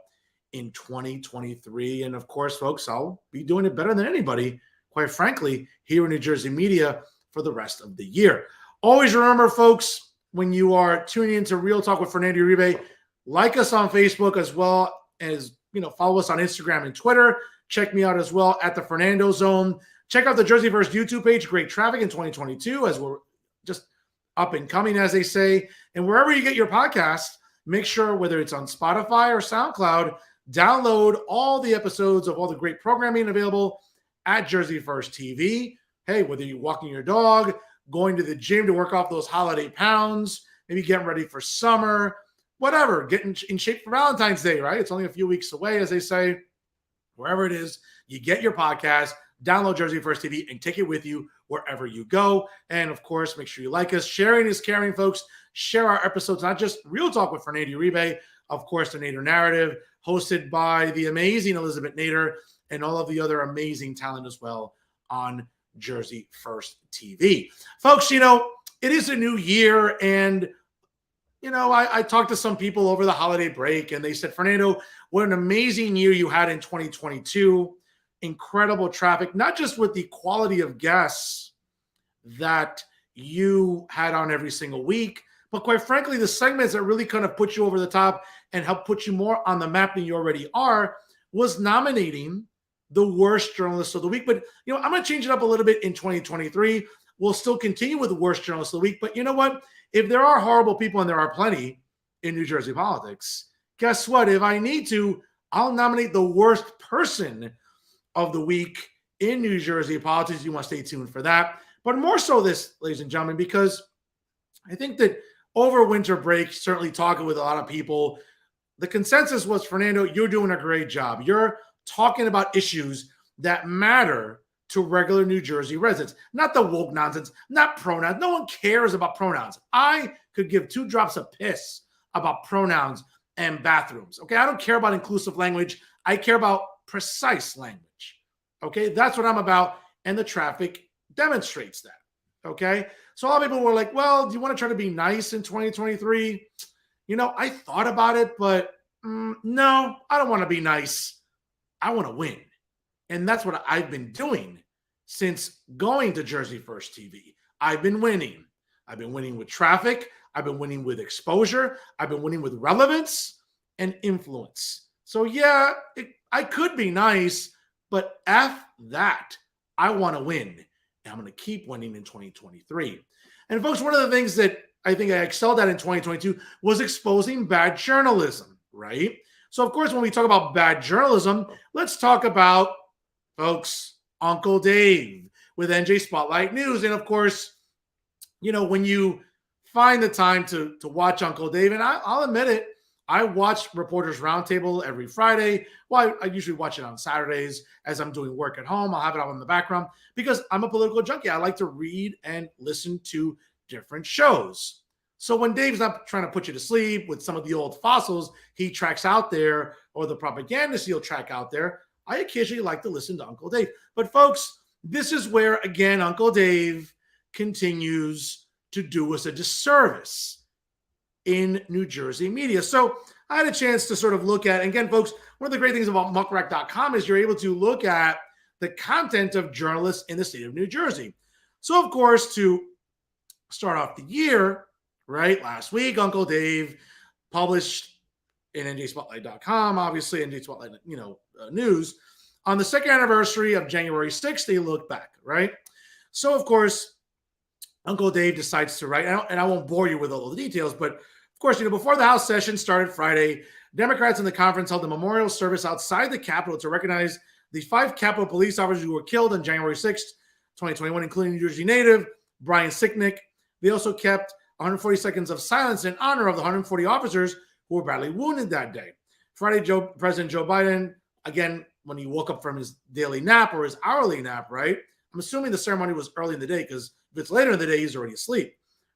in 2023. And of course, folks, I'll be doing it better than anybody, quite frankly, here in New Jersey media for the rest of the year. Always remember, folks, when you are tuning into Real Talk with Fernando Uribe, like us on Facebook as well as, follow us on Instagram and Twitter. Check me out as well at the Fernando Zone. Check out the Jersey First YouTube page. Great traffic in 2022 as we're just up and coming, as they say. And wherever you get your podcast, make sure, whether it's on Spotify or SoundCloud, download all the episodes of all the great programming available at Jersey First TV. Hey, whether you're walking your dog, going to the gym to work off those holiday pounds, maybe getting ready for summer, whatever, getting in shape for Valentine's Day, right? It's only a few weeks away, as they say. Wherever it is, you get your podcast, download Jersey First TV, and take it with you wherever you go. And of course, make sure you like us. Sharing is caring, folks. Share our episodes, not just Real Talk with Fernando Uribe, of course, the Nader Narrative, hosted by the amazing Elizabeth Nader and all of the other amazing talent as well on Jersey First TV. Folks, it is a new year, and I talked to some people over the holiday break, and they said, Fernando, what an amazing year you had in 2022. Incredible traffic, not just with the quality of guests that you had on every single week, but quite frankly, the segments that really kind of put you over the top and help put you more on the map than you already are was nominating the worst journalist of the week. But, I'm going to change it up a little bit in 2023. We'll still continue with the worst journalist of the week. But you know what? If there are horrible people, and there are plenty in New Jersey politics, guess what? If I need to, I'll nominate the worst person of the week in New Jersey politics. You want to stay tuned for that. But more so this, ladies and gentlemen, because I think that over winter break, certainly talking with a lot of people, the consensus was, Fernando, you're doing a great job. You're talking about issues that matter to regular New Jersey residents, not the woke nonsense, not pronouns. No one cares about pronouns. I could give two drops of piss about pronouns and bathrooms. Okay, I don't care about inclusive language. I care about precise language. Okay, that's what I'm about, and the traffic demonstrates that. Okay, so a lot of people were like, well, do you want to try to be nice in 2023? I thought about it, but no, I don't want to be nice. I want to win. And that's what I've been doing since going to Jersey First TV. I've been winning. I've been winning with traffic. I've been winning with exposure. I've been winning with relevance and influence. So yeah, I could be nice, but F that. I want to win. And I'm going to keep winning in 2023. And folks, one of the things that I think I excelled at in 2022 was exposing bad journalism, right? So of course, when we talk about bad journalism, let's talk about, folks, Uncle Dave with NJ Spotlight News. And of course, when you find the time to watch Uncle Dave, and I'll admit it, I watch Reporters Roundtable every Friday. Well, I usually watch it on Saturdays as I'm doing work at home. I'll have it on in the background because I'm a political junkie. I like to read and listen to different shows. So when Dave's not trying to put you to sleep with some of the old fossils he tracks out there, or the propagandists he'll track out there, I occasionally like to listen to Uncle Dave. But folks, this is where, again, Uncle Dave continues to do us a disservice in New Jersey media. So I had a chance to sort of look at, and again, folks, one of the great things about muckrack.com is you're able to look at the content of journalists in the state of New Jersey. So, of course, to start off the year, right, last week, Uncle Dave published in njspotlight.com, obviously, NJ Spotlight, news, on the second anniversary of January 6th, they look back, right? So, of course, Uncle Dave decides to write, and I won't bore you with all the details, but of course, before the House session started Friday, Democrats in the conference held a memorial service outside the Capitol to recognize the 5 Capitol police officers who were killed on January 6th, 2021, including New Jersey native Brian Sicknick. They also kept 140 seconds of silence in honor of the 140 officers who were badly wounded that day. Friday, President Joe Biden, again, when he woke up from his daily nap or his hourly nap, right? I'm assuming the ceremony was early in the day because if it's later in the day, he's already asleep,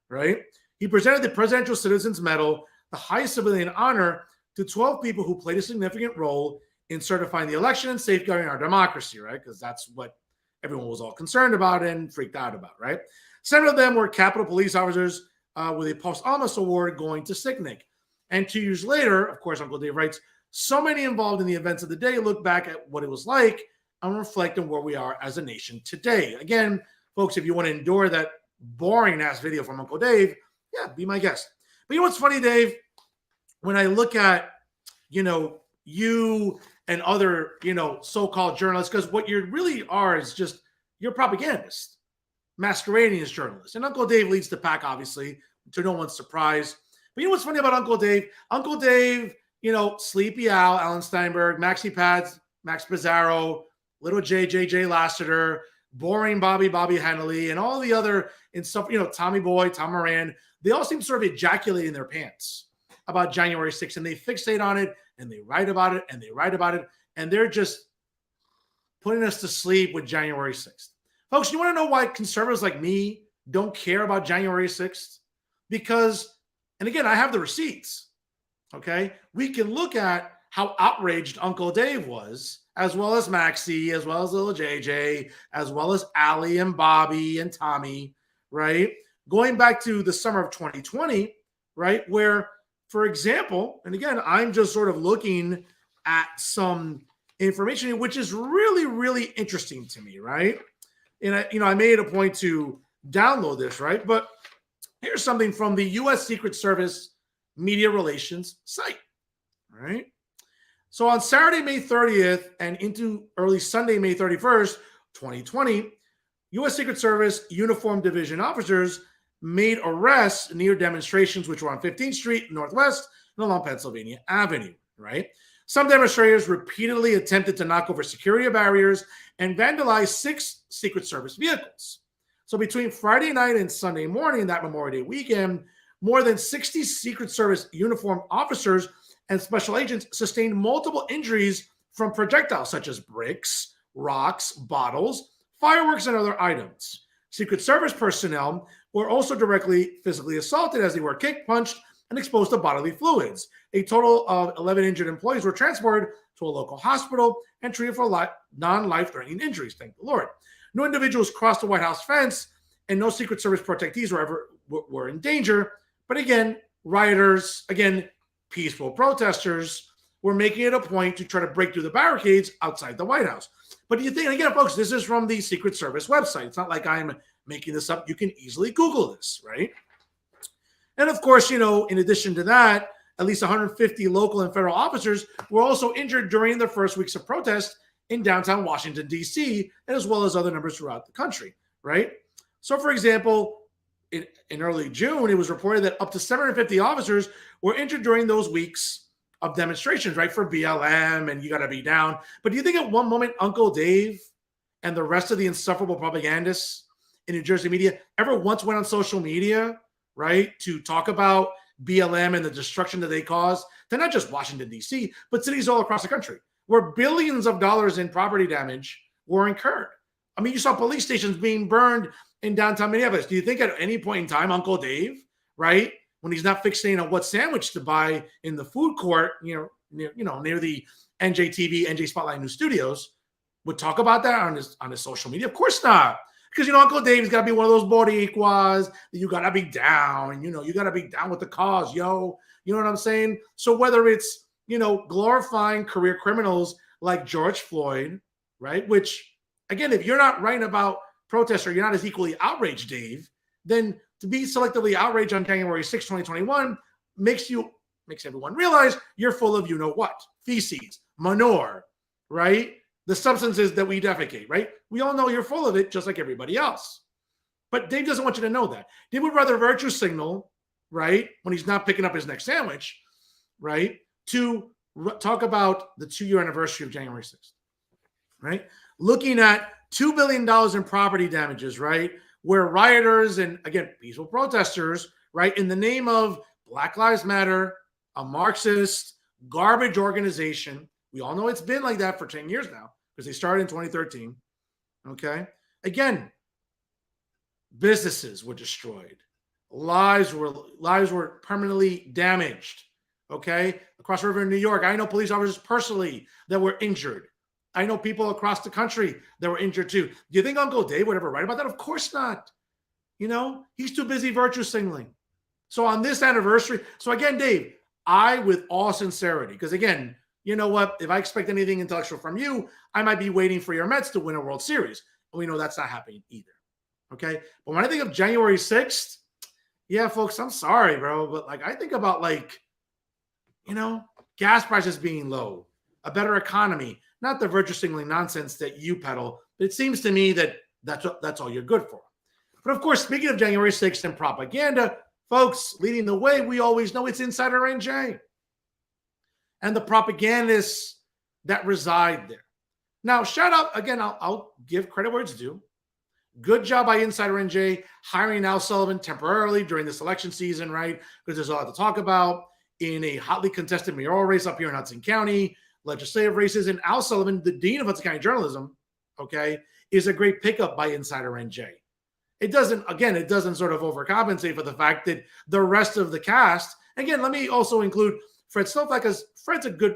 right? He presented the Presidential Citizens Medal, the highest civilian honor, to 12 people who played a significant role in certifying the election and safeguarding our democracy, right? Because that's what everyone was all concerned about and freaked out about, right? 7 of them were Capitol Police officers with a posthumous award going to Sicknick. And 2 years later, of course, Uncle Dave writes, so many involved in the events of the day look back at what it was like and reflect on where we are as a nation today. Again, folks, if you want to endure that boring-ass video from Uncle Dave, yeah, be my guest. But you know what's funny, Dave? When I look at, you and other, so-called journalists, because what you really are is just, you're propagandists masquerading as journalists. And Uncle Dave leads the pack, obviously, to no one's surprise. But you know what's funny about Uncle Dave? Uncle Dave, Sleepy Al, Alan Steinberg, Maxi Pads, Max Pizarro, Little J. Lassiter, Boring Bobby Hannelly, and all the other and stuff, Tommy Boy, Tom Moran, they all seem sort of ejaculate in their pants about January 6th, and they fixate on it, and they write about it, and they write about it, and they're just putting us to sleep with January 6th. Folks, you want to know why conservatives like me don't care about January 6th? Because, and again, I have the receipts, okay? We can look at how outraged Uncle Dave was, as well as Maxie, as well as little JJ, as well as Allie and Bobby and Tommy, right? Going back to the summer of 2020, right? Where, for example, and again, I'm just sort of looking at some information, which is really, really interesting to me, right? And I made a point to download this, right? But here's something from the U.S. Secret Service Media Relations site, right? So on Saturday, May 30th and into early Sunday, May 31st, 2020, U.S. Secret Service Uniformed Division officers made arrests near demonstrations which were on 15th Street Northwest and along Pennsylvania Avenue, right? Some demonstrators repeatedly attempted to knock over security barriers and vandalize 6 Secret Service vehicles. So between Friday night and Sunday morning, that Memorial Day weekend, more than 60 Secret Service uniformed officers and special agents sustained multiple injuries from projectiles such as bricks, rocks, bottles, fireworks, and other items. Secret Service personnel were also directly physically assaulted as they were kicked, punched, and exposed to bodily fluids. A total of 11 injured employees were transported to a local hospital and treated for non-life-threatening injuries, thank the Lord. No individuals crossed the White House fence, and no Secret Service protectees were in danger. But again, rioters, peaceful protesters were making it a point to try to break through the barricades outside the White House. But do you think, again, folks, this is from the Secret Service website. It's not like I'm making this up. You can easily Google this, right? And of course, in addition to that, at least 150 local and federal officers were also injured during the first weeks of protest in downtown Washington, D.C., as well as other numbers throughout the country, right? So, for example, in early June, it was reported that up to 750 officers were injured during those weeks of demonstrations, right, for BLM and you got to be down. But do you think at one moment Uncle Dave and the rest of the insufferable propagandists in New Jersey media ever once went on social media, right, to talk about BLM and the destruction that they caused to not just Washington, D.C., but cities all across the country where billions of dollars in property damage were incurred? I mean, you saw police stations being burned in downtown Minneapolis. Do you think at any point in time, Uncle Dave, right, when he's not fixating on what sandwich to buy in the food court, near the NJTV, NJ Spotlight News Studios, would talk about that on his social media? Of course not. Because, Uncle Dave's got to be one of those Boricuas that you got to be down. You got to be down with the cause, yo. You know what I'm saying? So whether it's, glorifying career criminals like George Floyd, right, which, again, if you're not writing about protests or you're not as equally outraged, Dave, then to be selectively outraged on January 6, 2021 makes everyone realize you're full of what? Feces, manure, right? The substances that we defecate, right? We all know you're full of it just like everybody else. But Dave doesn't want you to know that. Dave would rather virtue signal, right, when he's not picking up his next sandwich, right, to talk about the 2-year anniversary of January 6th, right? Looking at $2 billion in property damages, right, where rioters and, again, peaceful protesters, right, in the name of Black Lives Matter, a Marxist garbage organization. We all know it's been like that for 10 years now because they started in 2013, okay? Again, businesses were destroyed. Lives were permanently damaged, okay? Across the river in New York, I know police officers personally that were injured, I know people across the country that were injured too. Do you think Uncle Dave would ever write about that? Of course not. He's too busy virtue signaling. So on this anniversary, so again, Dave, I, with all sincerity, because again, you know what? If I expect anything intellectual from you, I might be waiting for your Mets to win a World Series. And we know that's not happening either. Okay. But when I think of January 6th, yeah, folks, I'm sorry, bro. But I think about gas prices being low, a better economy, not the virtue signaling nonsense that you peddle. But it seems to me that that's all you're good for. But of course, speaking of January 6th and propaganda, folks, leading the way, we always know it's Insider NJ and the propagandists that reside there. Now, shout out, again, I'll give credit where it's due. Good job by Insider NJ hiring Al Sullivan temporarily during this election season, right? Because there's a lot to talk about in a hotly contested mayoral race up here in Hudson County, legislative races. And Al Sullivan, the dean of Hudson County journalism, okay, is a great pickup by Insider NJ. It doesn't sort of overcompensate for the fact that the rest of the cast, again, let me also include Fred Snowflake, because Fred's a good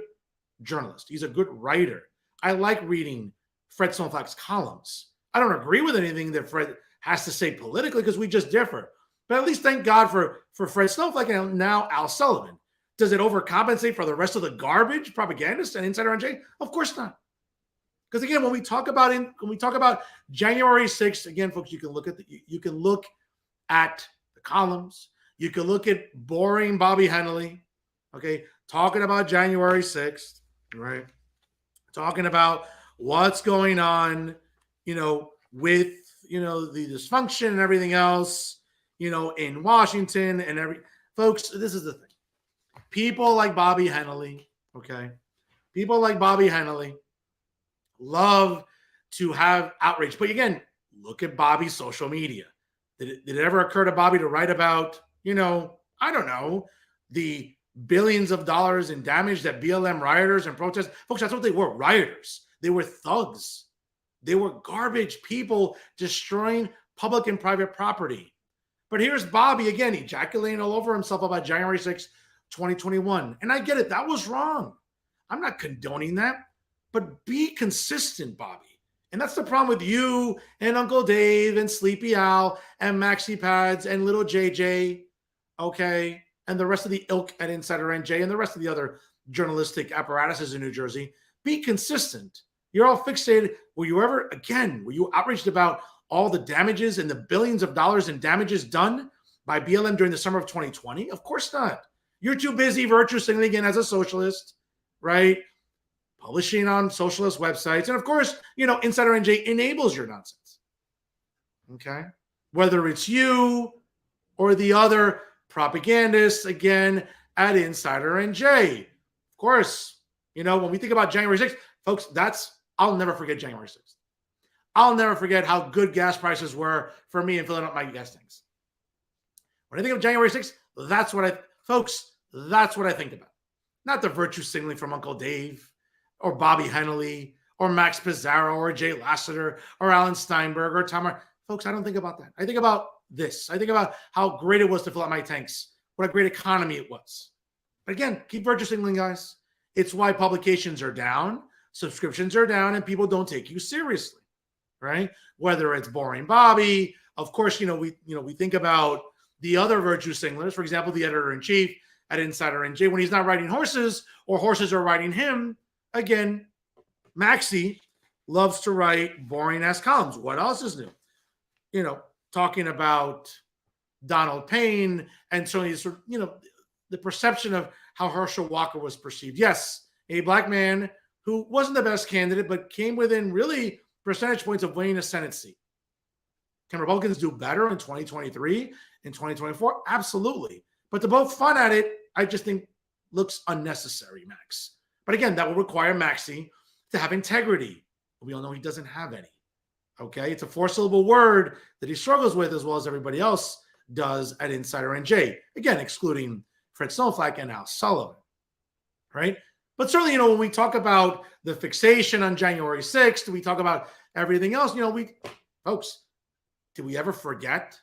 journalist. He's a good writer. I like reading Fred Snowflake's columns. I don't agree with anything that Fred has to say politically because we just differ. But at least thank God for Fred Snowflake and now Al Sullivan. Does it overcompensate for the rest of the garbage propagandists and Insider NJ? Of course not. Because again, when we talk about January 6th, again, folks, you can look at the columns. You can look at boring Bobby Henley, okay, talking about January 6th, right? Talking about what's going on, with the dysfunction and everything else, in Washington and folks. This is the thing. People like Bobby Henley, okay, people like Bobby Henley love to have outrage. But again, look at Bobby's social media. Did it ever occur to Bobby to write about, I don't know, the billions of dollars in damage that BLM rioters and protesters, folks, that's what they were, rioters. They were thugs. They were garbage people destroying public and private property. But here's Bobby, again, ejaculating all over himself about January 6, 2021. And I get it. That was wrong. I'm not condoning that. But be consistent, Bobby. And that's the problem with you and Uncle Dave and Sleepy Al and Maxi Pads and Little JJ, okay, and the rest of the ilk at Insider NJ and the rest of the other journalistic apparatuses in New Jersey. Be consistent. You're all fixated. Were you outraged about all the damages and the billions of dollars in damages done by BLM during the summer of 2020? Of course not. You're too busy virtue signaling again as a socialist, right? Publishing on socialist websites. And of course, Insider NJ enables your nonsense. Okay? Whether it's you or the other propagandists, again, at Insider NJ. Of course, when we think about January 6th, folks, I'll never forget January 6th. I'll never forget how good gas prices were for me in filling up my gas tanks. When I think of January 6th, that's what I think about. Not the virtue signaling from Uncle Dave, or Bobby Henley, or Max Pizarro, or Jay Lassiter, or Alan Steinberg, or Tom. Folks, I don't think about that. I think about this. I think about how great it was to fill up my tanks, what a great economy it was. But again, keep virtue signaling, guys. It's why publications are down, subscriptions are down, and people don't take you seriously, right? Whether it's Boring Bobby, of course, we think about the other virtue signalers, for example, the editor-in-chief at Insider NJ, when he's not riding horses or horses are riding him. Again, Maxie loves to write boring-ass columns. What else is new? Talking about Donald Payne and so the perception of how Herschel Walker was perceived. Yes, a black man who wasn't the best candidate, but came within really percentage points of winning a Senate seat. Can Republicans do better in 2023 and 2024? Absolutely. But to poke fun at it, I just think looks unnecessary, Max. But again, that will require Maxie to have integrity. We all know he doesn't have any. Okay? It's a 4-syllable word that he struggles with as well as everybody else does at Insider NJ. Again, excluding Fred Snowflake and Al Sullivan. Right? But certainly, when we talk about the fixation on January 6th, we talk about everything else, folks, did we ever forget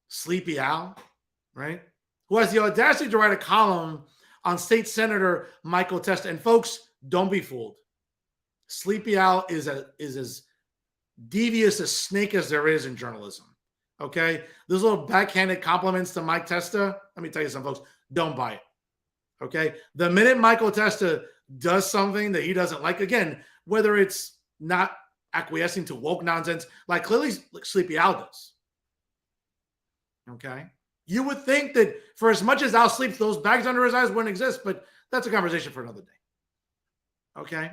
Sleepy Al, right? Who has the audacity to write a column on State Senator Michael Testa. And folks, don't be fooled. Sleepy Al is as devious a snake as there is in journalism. Okay, those little backhanded compliments to Mike Testa. Let me tell you something, folks. Don't buy it. Okay, the minute Michael Testa does something that he doesn't like, again, whether it's not acquiescing to woke nonsense, like clearly Sleepy Al does. Okay, you would think that for as much as Al sleeps, those bags under his eyes wouldn't exist, but that's a conversation for another day. Okay,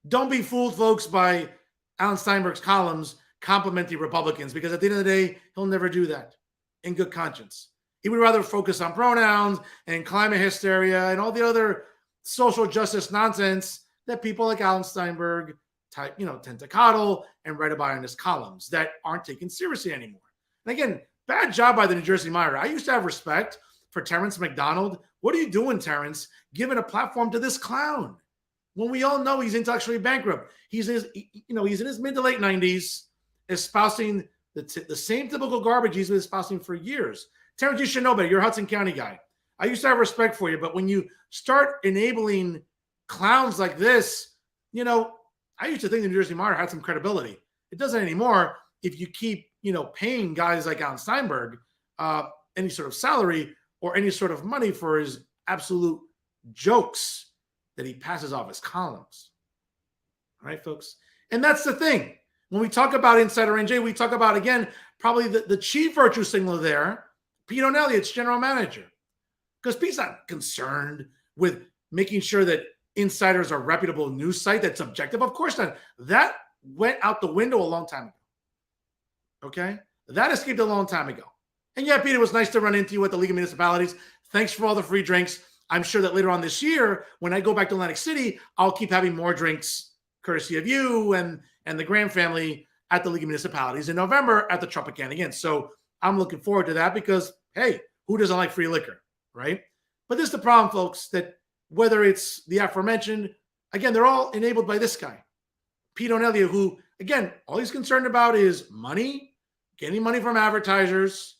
don't be fooled, folks, by Alan Steinberg's columns complimenting Republicans, because at the end of the day, he'll never do that in good conscience. He would rather focus on pronouns and climate hysteria and all the other social justice nonsense that people like Alan Steinberg tend to coddle and write about in his columns that aren't taken seriously anymore. And again, bad job by the New Jersey Monitor. I used to have respect for Terrence McDonald. What are you doing, Terrence, giving a platform to this clown when we all know he's intellectually bankrupt? He's in his mid to late 90s, espousing the same typical garbage he's been espousing for years. Terrence, you should know better. You're a Hudson County guy. I used to have respect for you, but when you start enabling clowns like this, I used to think the New Jersey Monitor had some credibility. It doesn't anymore if you keep, paying guys like Alan Steinberg any sort of salary or any sort of money for his absolute jokes that he passes off as columns. All right, folks? And that's the thing. When we talk about Insider NJ, we talk about, again, probably the chief virtue signaler there, Pete Elliot's general manager. Because Pete's not concerned with making sure that Insider is a reputable news site that's objective. Of course not. That went out the window a long time ago. Okay? That escaped a long time ago. And yeah, Pete, it was nice to run into you at the League of Municipalities. Thanks for all the free drinks. I'm sure that later on this year, when I go back to Atlantic City, I'll keep having more drinks courtesy of you and the Graham family at the League of Municipalities in November at the Tropicana again. So I'm looking forward to that because, hey, who doesn't like free liquor, right? But this is the problem, folks, that whether it's the aforementioned, again, they're all enabled by this guy, Pete Elliott, who, again, all he's concerned about is money, getting money from advertisers,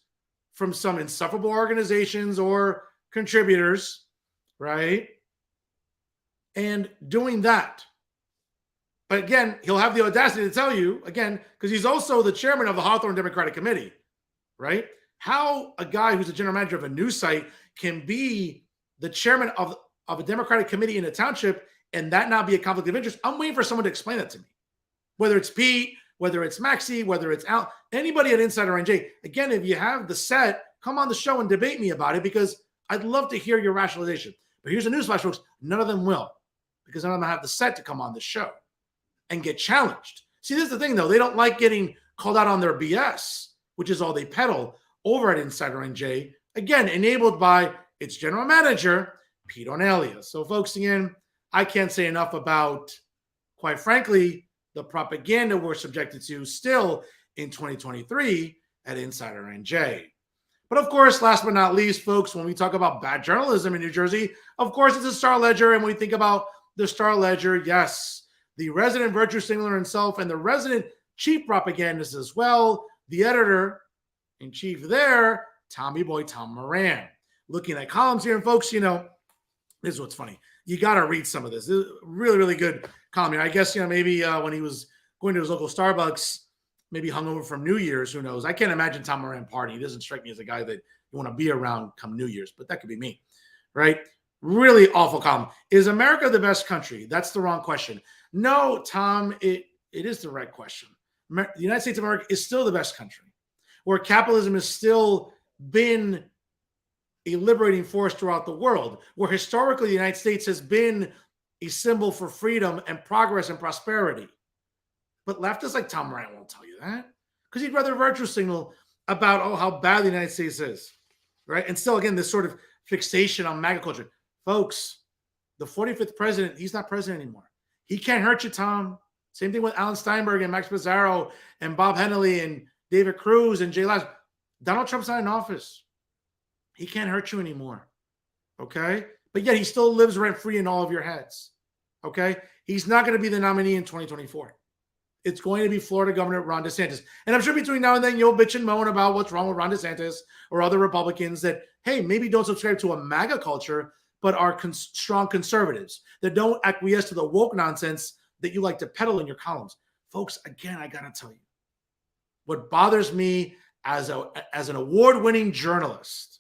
from some insufferable organizations or contributors, right? And doing that. But again, he'll have the audacity to tell you, again, because he's also the chairman of the Hawthorne Democratic Committee, right? How a guy who's the general manager of a news site can be the chairman of a Democratic committee in a township and that not be a conflict of interest. I'm waiting for someone to explain that to me. Whether it's Pete, whether it's Maxie, whether it's Al, anybody at Insider NJ. Again, if you have the set, come on the show and debate me about it because I'd love to hear your rationalization. But here's a newsflash, folks. None of them will because none of them have the set to come on the show and get challenged. See, this is the thing, though. They don't like getting called out on their BS, which is all they peddle over at Insider NJ. Again, enabled by its general manager, Pete Elliott. So, folks, again, I can't say enough about, quite frankly, the propaganda we're subjected to still in 2023 at Insider NJ. But, of course, last but not least, folks, when we talk about bad journalism in New Jersey, of course, it's a Star Ledger. And when we think about the Star Ledger, yes, the resident virtue signaler himself and the resident chief propagandist as well, the editor-in-chief there, Tommy Boy Tom Moran. Looking at columns here, and folks, this is what's funny. You got to read some of this. This is a really, really good column here. I guess, maybe when he was going to his local Starbucks, maybe hungover from New Year's, who knows? I can't imagine Tom Moran partying. He doesn't strike me as a guy that you want to be around come New Year's, but that could be me, right? Really awful column. Is America the best country? That's the wrong question. No, Tom, it is the right question. The United States of America is still the best country, where capitalism has still been a liberating force throughout the world, where historically the United States has been a symbol for freedom and progress and prosperity. But leftists like Tom Moran won't tell you that because he'd rather virtue signal about, how bad the United States is, right? And still, again, this sort of fixation on MAGA culture. Folks, the 45th president, he's not president anymore. He can't hurt you, Tom. Same thing with Alan Steinberg and Max Pizarro and Bob Hennelly and David Cruz and Jay Laz. Donald Trump's not in office. He can't hurt you anymore, okay? But yet he still lives rent-free in all of your heads, okay? He's not going to be the nominee in 2024. It's going to be Florida Governor Ron DeSantis. And I'm sure between now and then you'll bitch and moan about what's wrong with Ron DeSantis or other Republicans that, hey, maybe don't subscribe to a MAGA culture, but are strong conservatives that don't acquiesce to the woke nonsense that you like to peddle in your columns. Folks, again, I got to tell you, what bothers me as an award-winning journalist,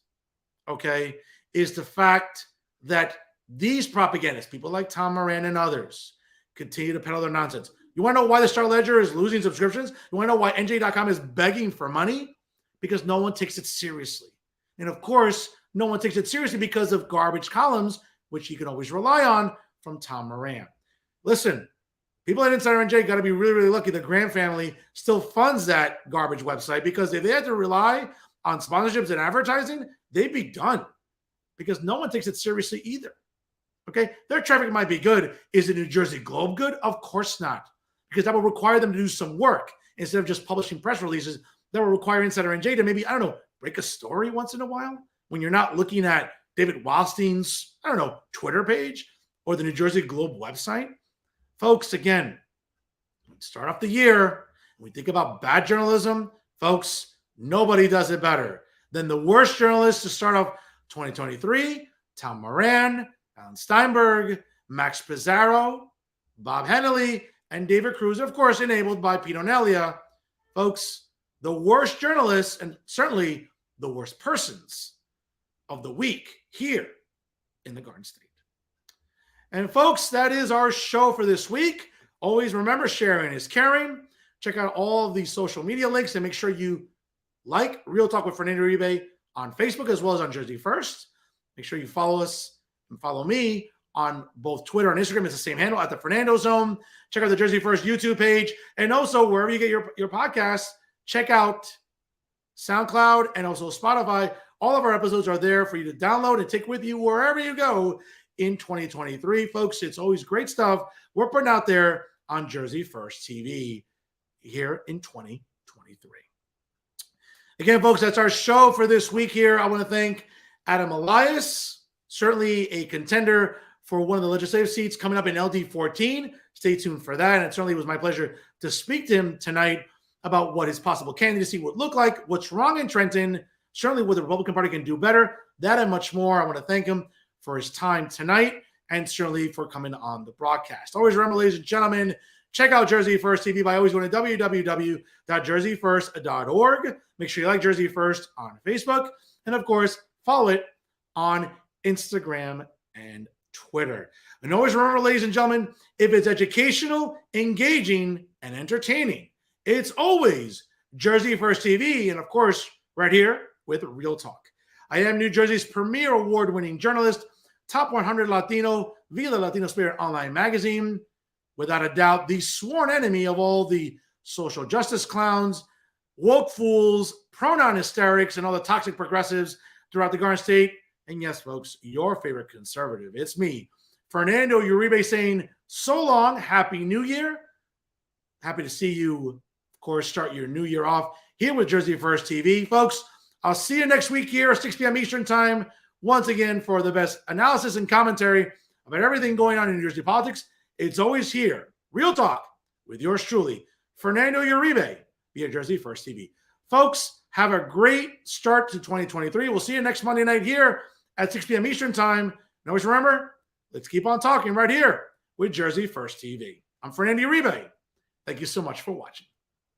okay, is the fact that these propagandists, people like Tom Moran and others, continue to peddle their nonsense. You want to know why the Star-Ledger is losing subscriptions? You want to know why NJ.com is begging for money? Because no one takes it seriously. And of course, no one takes it seriously because of garbage columns, which you can always rely on from Tom Moran. Listen, people at Insider NJ got to be really, really lucky the Graham family still funds that garbage website, because if they had to rely on sponsorships and advertising, they'd be done, because no one takes it seriously either. Okay, their traffic might be good. Is the New Jersey Globe good? Of course not, because that will require them to do some work instead of just publishing press releases. That will require Insider NJ to maybe, I don't know, break a story once in a while when you're not looking at David Wildstein's, I don't know, Twitter page or the New Jersey Globe website. Folks, again, we start off the year, we think about bad journalism. Folks, nobody does it better than the worst journalists to start off 2023, Tom Moran, Alan Steinberg, Max Pizarro, Bob Hennelly, and David Cruz, of course, enabled by Pete Onelia. Folks, the worst journalists and certainly the worst persons of the week here in the Garden State. And folks, that is our show for this week. Always remember, sharing is caring. Check out all of these social media links and make sure you like Real Talk with Fernando Uribe on Facebook as well as on Jersey First. Make sure you follow us and follow me on both Twitter and Instagram. It's the same handle at the Fernando Zone. Check out the Jersey First YouTube page. And also, wherever you get your podcasts, check out SoundCloud and also Spotify. All of our episodes are there for you to download and take with you wherever you go in 2023. Folks, it's always great stuff we're putting out there on Jersey First TV here in 2023. Again, folks, that's our show for this week here. I want to thank Adam Elias, certainly a contender for one of the legislative seats coming up in LD 14. Stay tuned for that. And it certainly was my pleasure to speak to him tonight about what his possible candidacy would look like, what's wrong in Trenton, certainly what the Republican Party can do better, that and much more. I want to thank him for his time tonight and certainly for coming on the broadcast. Always remember, ladies and gentlemen, check out Jersey First TV by always going to www.jerseyfirst.org. Make sure you like Jersey First on Facebook. And of course, follow it on Instagram and Twitter. And always remember, ladies and gentlemen, if it's educational, engaging, and entertaining, it's always Jersey First TV. And of course, right here with Real Talk. I am New Jersey's premier award-winning journalist, top 100 Latino via the Latino Spirit online magazine. Without a doubt, the sworn enemy of all the social justice clowns, woke fools, pronoun hysterics, and all the toxic progressives throughout the Garden State. And yes, folks, your favorite conservative. It's me, Fernando Uribe, saying so long, Happy New Year. Happy to see you, of course, start your new year off here with Jersey First TV. Folks, I'll see you next week here at 6 p.m. Eastern Time, once again, for the best analysis and commentary about everything going on in New Jersey politics. It's always here, Real Talk, with yours truly, Fernando Uribe, via Jersey First TV. Folks, have a great start to 2023. We'll see you next Monday night here at 6 p.m. Eastern Time. And always remember, let's keep on talking right here with Jersey First TV. I'm Fernando Uribe. Thank you so much for watching.